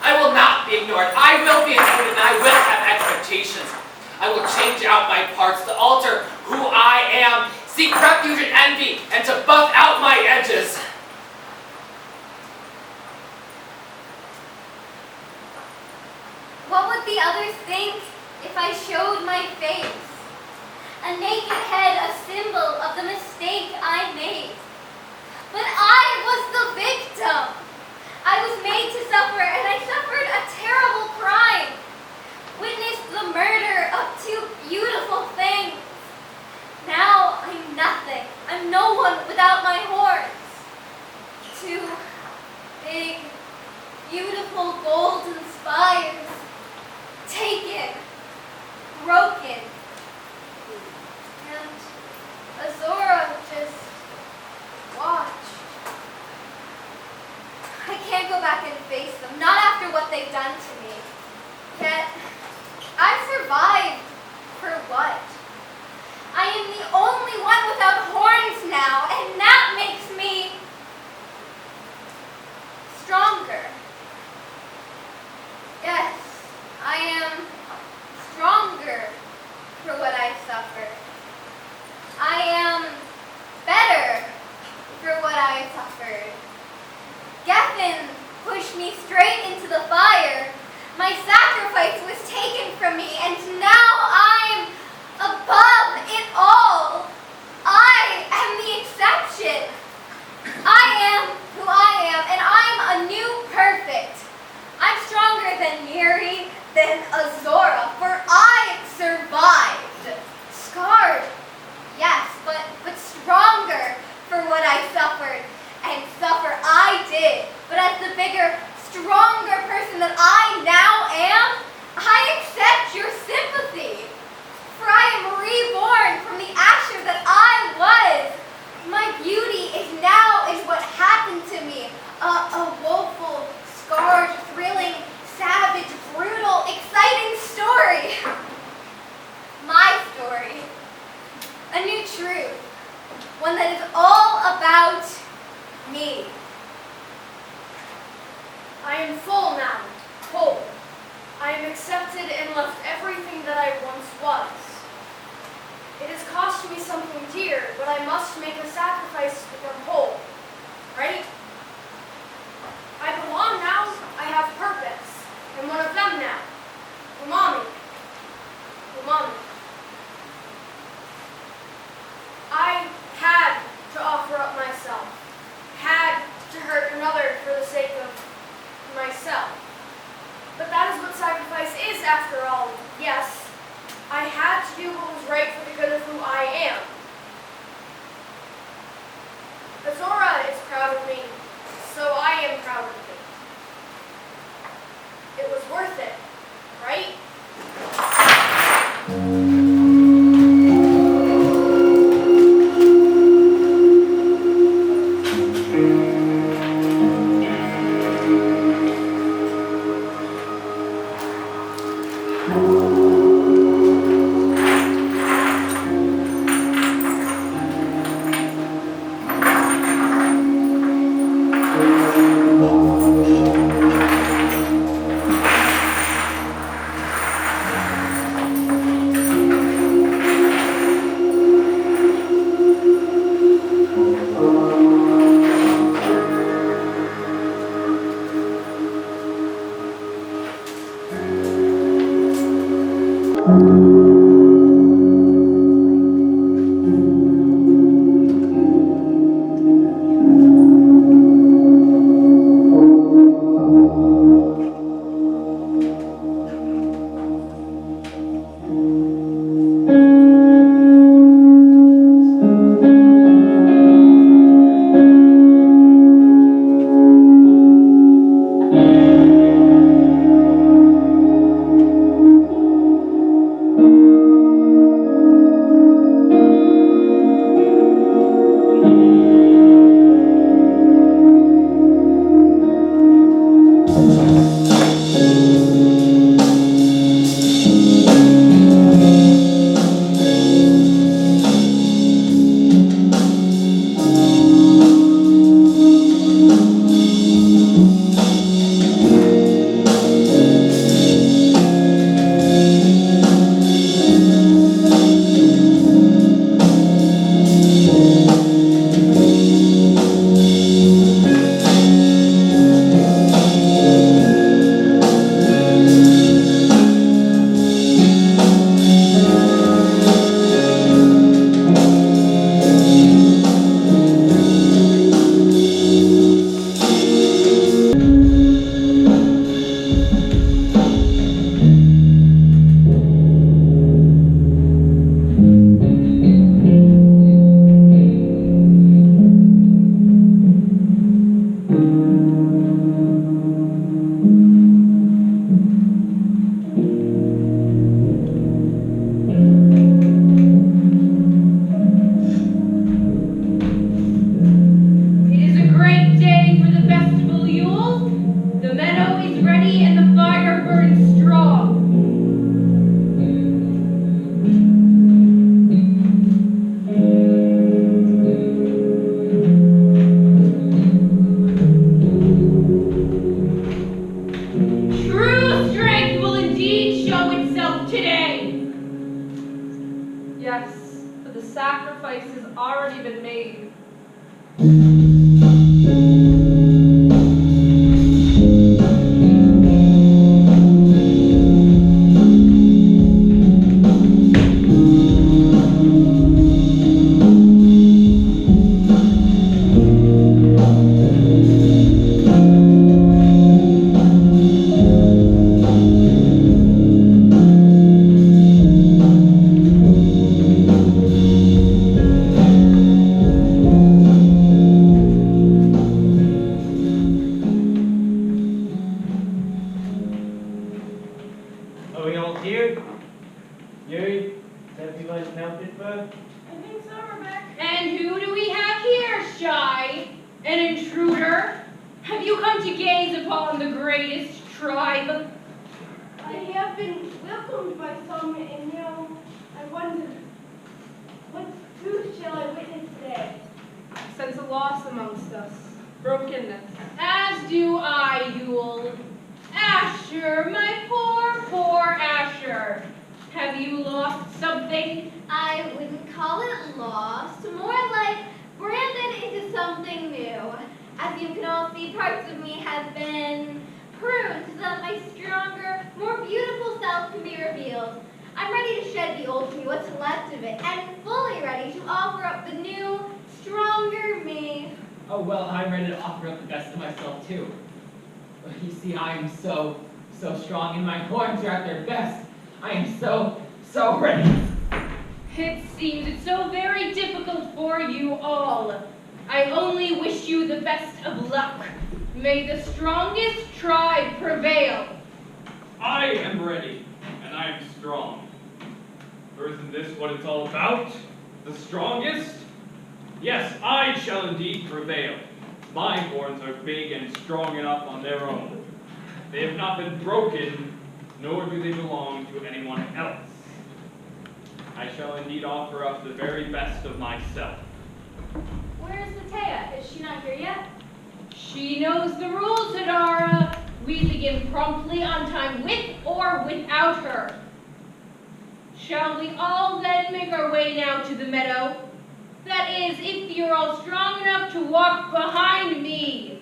I will not be ignored. I will be included, and I will have expectations. I will change out my parts to alter who I am, seek refuge in envy, and to buff out my edges. What would the others think if I showed my face? A naked head, a symbol of the mistake I made. But I was the victim. I was made to suffer, and I suffered a terrible crime. Witnessed the murder of two beautiful things. Now am no one without my horns. Two big, beautiful golden spires, taken, broken, and Azora just watched. I can't go back and face them, not after what they've done to me. Yet, I've survived for what? I am the only one without horns now, and that makes me stronger. Yes, I am stronger for what I suffered. I am better for what I suffered. Geffen pushed me straight into the fire. My sacrifice was taken from me, and now I'm above it all. I am the exception. I am who I am, and I'm a new perfect. I'm stronger than Miri, than Azora, for I survived. Scarred, yes, but stronger for what I suffered. And suffer I did, but as the bigger, stronger person that I now am, I accept your sympathy. For I am reborn from the ashes that I was. My beauty is what happened to me. A woeful, scarred, thrilling, savage, brutal, exciting story. My story. A new truth. One that is all about me. I am full now, whole. I am accepted and left everything that I once was. It has cost me something dear, but I must make a sacrifice to become whole, right? I belong now, I have purpose. I'm one of them now. Umami. Umami. I had to offer up myself. Had to hurt another for the sake of myself. But that is what sacrifice is after all. Yes, I had to do what was right for the good of who I am. Azora is proud of me, so I am proud of me. It was worth it, right? already been made. Are we all here? Yuri, is everyone accounted for? I think so, Rebecca. And who do we have here, Shy? An intruder? Have you come to gaze upon the greatest tribe? I have been welcomed by some, and now I wonder, what truth shall I witness today? I sense a loss amongst us. Brokenness. As do I, Yule. Asher, my poor, poor Asher. Have you lost something? I wouldn't call it lost, more like branded into something new. As you can all see, parts of me have been pruned so that my stronger, more beautiful self can be revealed. I'm ready to shed the old me, what's left of it, and fully ready to offer up the new, stronger me. Oh, well, I'm ready to offer up the best of myself, too. You see, I am so strong, and my horns are at their best. I am so ready. It seems it's so very difficult for you all. I only wish you the best of luck. May the strongest tribe prevail. I am ready, and I am strong. Or isn't this what it's all about? The strongest? Yes, I shall indeed prevail. My horns are big and strong enough on their own. They have not been broken, nor do they belong to anyone else. I shall indeed offer up the very best of myself. Where is Matea? Is she not here yet? She knows the rules, Hadara. We begin promptly on time with or without her. Shall we all then make our way now to the meadow? That is, if you're all strong enough to walk behind me.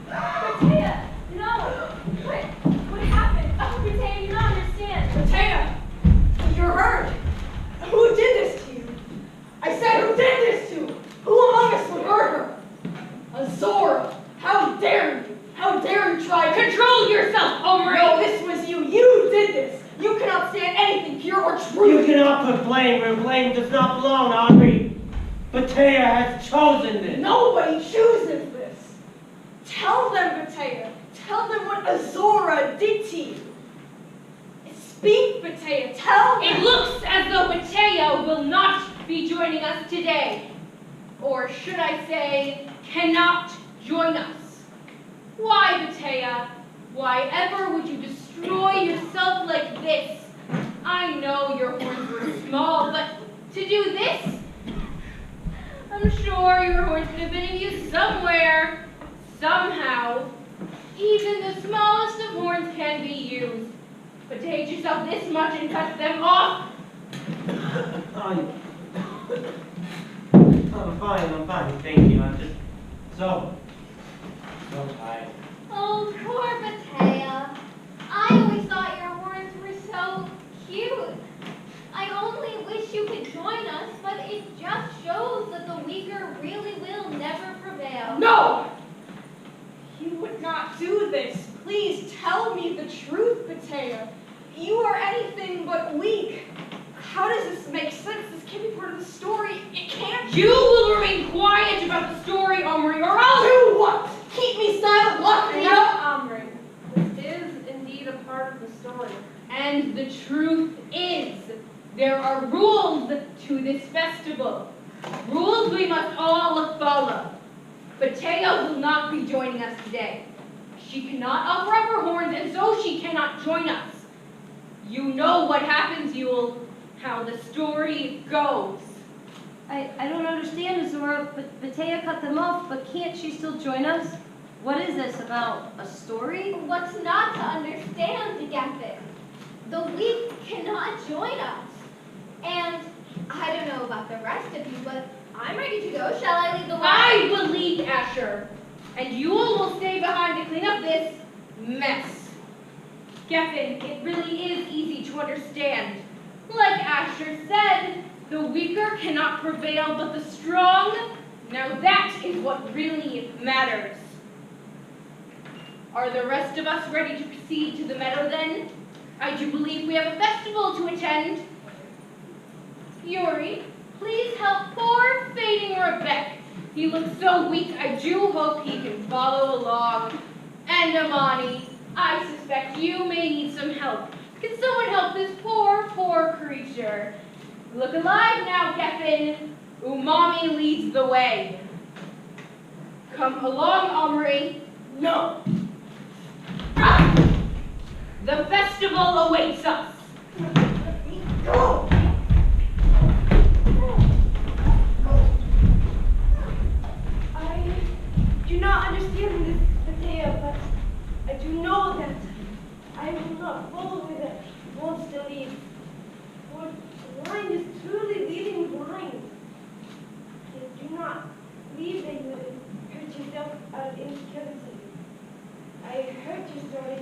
Matea! No! What happened? Oh, Matea, you don't understand. Matea, you're hurt. Who did this to you? I said, who did this to you? Who among us would hurt her? Azora, how dare you? How dare you try to Control yourself, Omri! No, this was you. You did this. You cannot stand anything pure or true. You cannot put blame where blame does not belong, Henri. Batea has chosen this. Nobody chooses this. Tell them, Batea. Tell them what Azora did to you. Speak, Batea. Tell them. It looks as though Batea will not be joining us today. Or should I say, cannot join us. Why, Batea? Why ever would you destroy yourself like this? I know your horns were small, but to do this? I'm sure your horns could have been in you somewhere, somehow. Even the smallest of horns can be used. But take yourself this much and cut them off. I'm fine, thank you. I'm just so tired. Oh, poor Batea. I always thought your horns were so cute. I only wish you could join us, but it just shows that the weaker really will never prevail. No! You would not do this. Please tell me the truth, Batea. You are anything but weak. How does this make sense? This can't be part of the story. It can't. You will remain quiet about the story, Omri, or else... Do what? Keep me silent, lock me up? Omri, this is indeed a part of the story. And the truth is, there are rules to this festival. Rules we must all follow. Batea will not be joining us today. She cannot offer up her horns, and so she cannot join us. You know what happens, Yule, how the story goes. I don't understand, Azora, but Batea cut them off, but can't she still join us? What is this, about a story? What's not to understand, Gethys? The weak cannot join us. about the rest of you, but I'm ready to go. Shall I lead the way? I will lead Asher, and you all will stay behind to clean up this mess. Geffen, it really is easy to understand. Like Asher said, the weaker cannot prevail, but the strong, now that is what really matters. Are the rest of us ready to proceed to the meadow then? I do believe we have a festival to attend. Yuri, please help poor fading Rebecca. He looks so weak, I do hope he can follow along. And Amani, I suspect you may need some help. Can someone help this poor, poor creature? Look alive now, Geffen. Umami leads the way. Come along, Omri. No. The festival awaits us. Go! I do not understand this, Bethea, but I do know that I will not follow where the monster leads. For blind is truly leading blind. Yet do not believe that you would hurt yourself out of insecurity. I heard your story.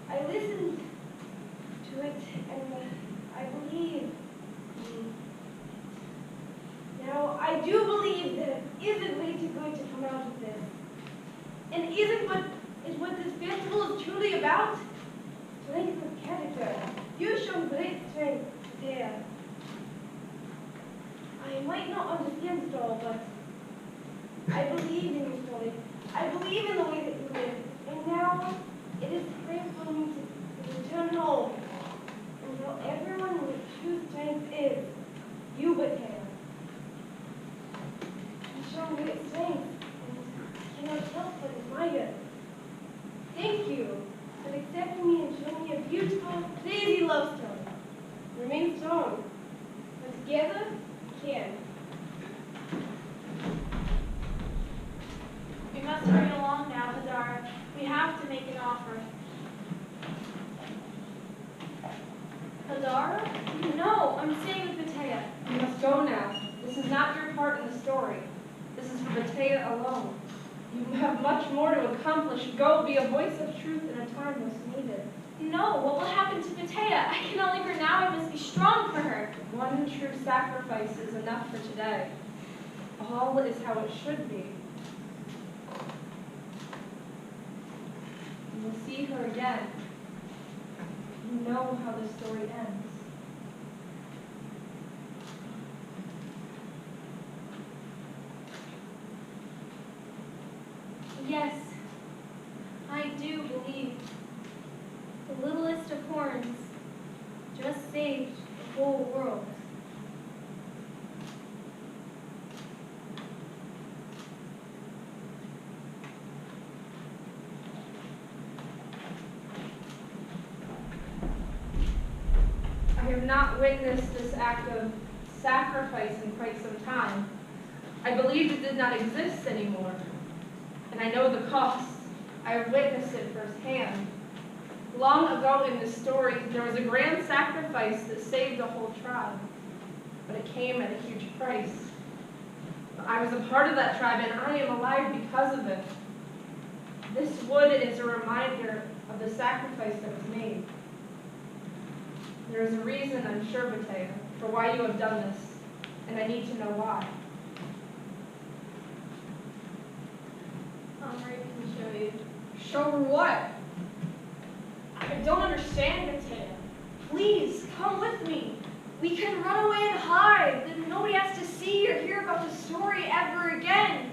I listened to it, and I believe. Now, I do believe that it isn't way too good to come out of this. And isn't what this festival is truly about? Strength of character. You show great strength there. I might not understand it all, but I believe in your story. I believe in the way that you live. And now, it is time for me to return home and tell everyone what true strength is. You, Bethea. You show great strength, and cannot help but admire. Thank you for accepting me and showing me a beautiful, crazy love story. Remain strong, but together we can. We must hurry along now, Hadara. We have to make an offer. Hadara? No, I'm staying with Bethea. You must go now. This is not your part in the story. This is for Bethea alone. You have much more to accomplish. Go, be a voice of truth in a time most needed. No, what will happen to Bethea? I cannot leave her now. I must be strong for her. One true sacrifice is enough for today. All is how it should be. You will see her again. You know how the story ends. Yes, I do believe. The littlest of horns just saved the whole world. I have not witnessed this act of sacrifice in quite some time. I believed it did not exist anymore. And I know the cost. I have witnessed it firsthand. Long ago in this story, there was a grand sacrifice that saved a whole tribe. But it came at a huge price. I was a part of that tribe, and I am alive because of it. This wood is a reminder of the sacrifice that was made. There is a reason, I'm sure, Bethea, for why you have done this, and I need to know why. Omri can show you. Show her what? I don't understand, Bethea. Please, come with me. We can run away and hide. Then nobody has to see or hear about the story ever again.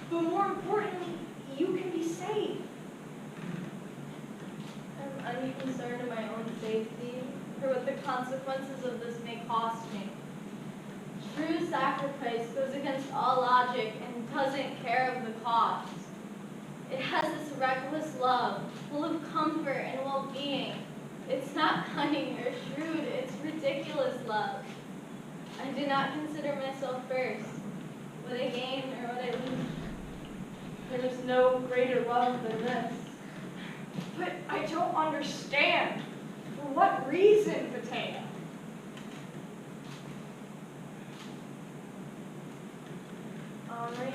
But more importantly, you can be safe. I'm unconcerned in my own safety, or what the consequences of this may cost me. True sacrifice goes against all logic and doesn't care of the cost. It has this reckless love, full of comfort and well-being. It's not cunning or shrewd, it's ridiculous love. I do not consider myself first, what I gain or what I lose. There is no greater love than this. But I don't understand. For what reason, Bethea? Henri.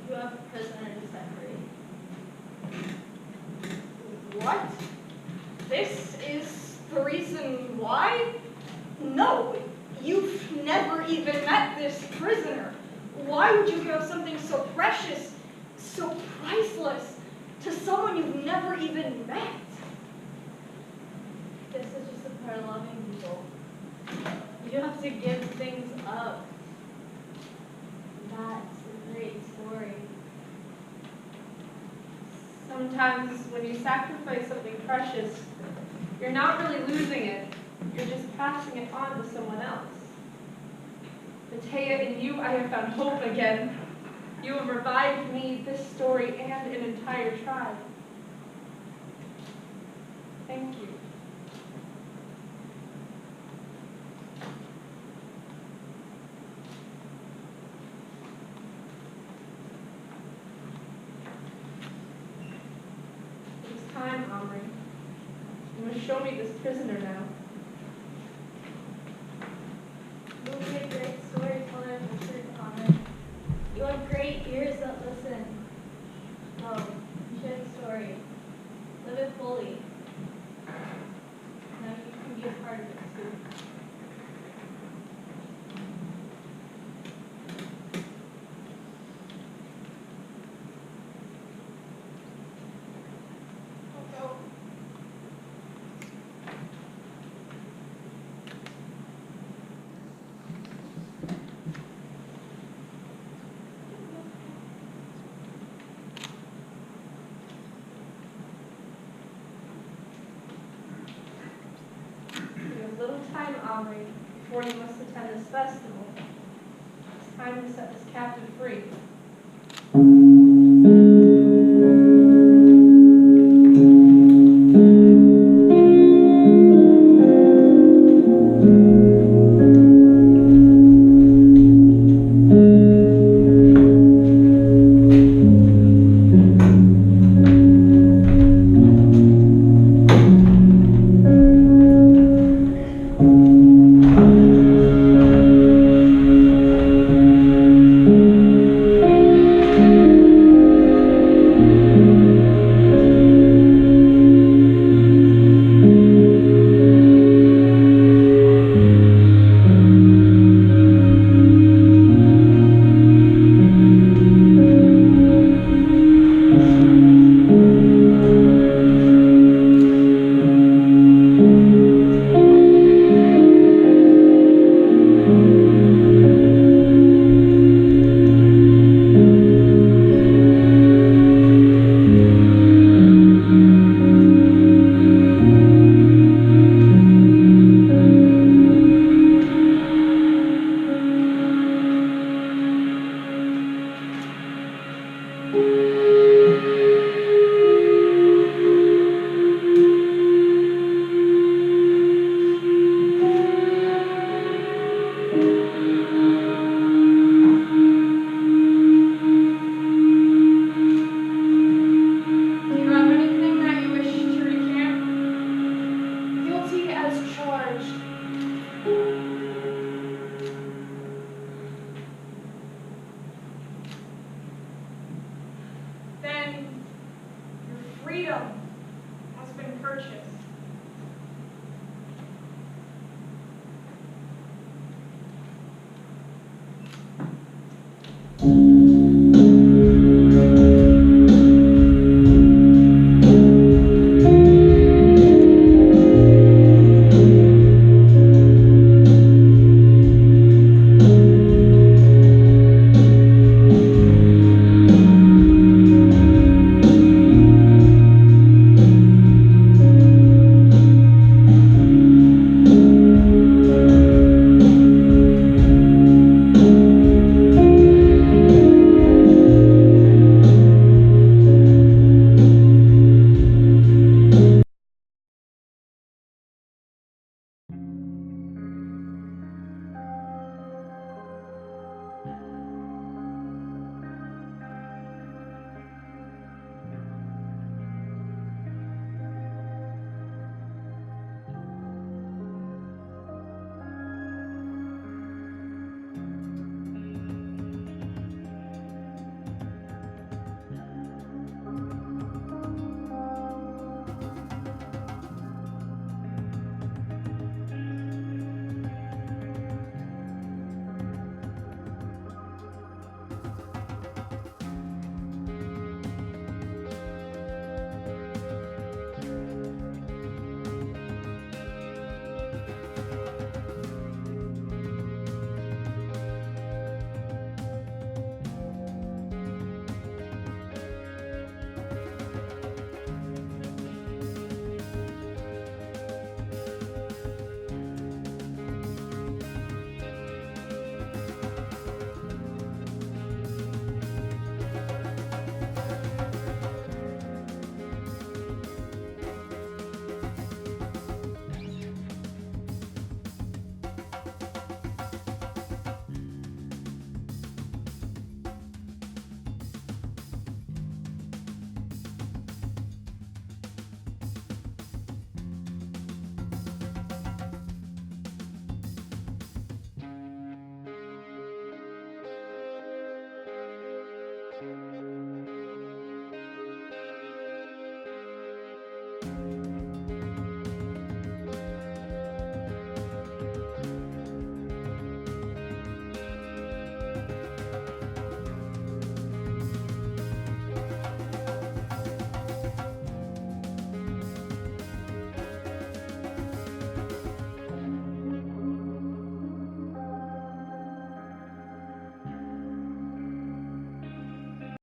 You have a prisoner to set free. What? This is the reason why? No, you've never even met this prisoner. Why would you give something so precious, so priceless, to someone you've never even met? This is just a part of loving people. You have to give things up. That's a great story. Sometimes when you sacrifice something precious, you're not really losing it. You're just passing it on to someone else. Matea, in you I have found hope again. You have revived me, this story, and an entire tribe. Thank you. It's time, Omri. You must show me this prisoner now. You'll be a great storyteller in the truth, Honor. You have great ears that listen. Oh, you share the story. Live it fully. Now you can be a part of it too. You have little time, Omri, before you must attend this festival. It's time to set this captive free. freedom has been purchased. you.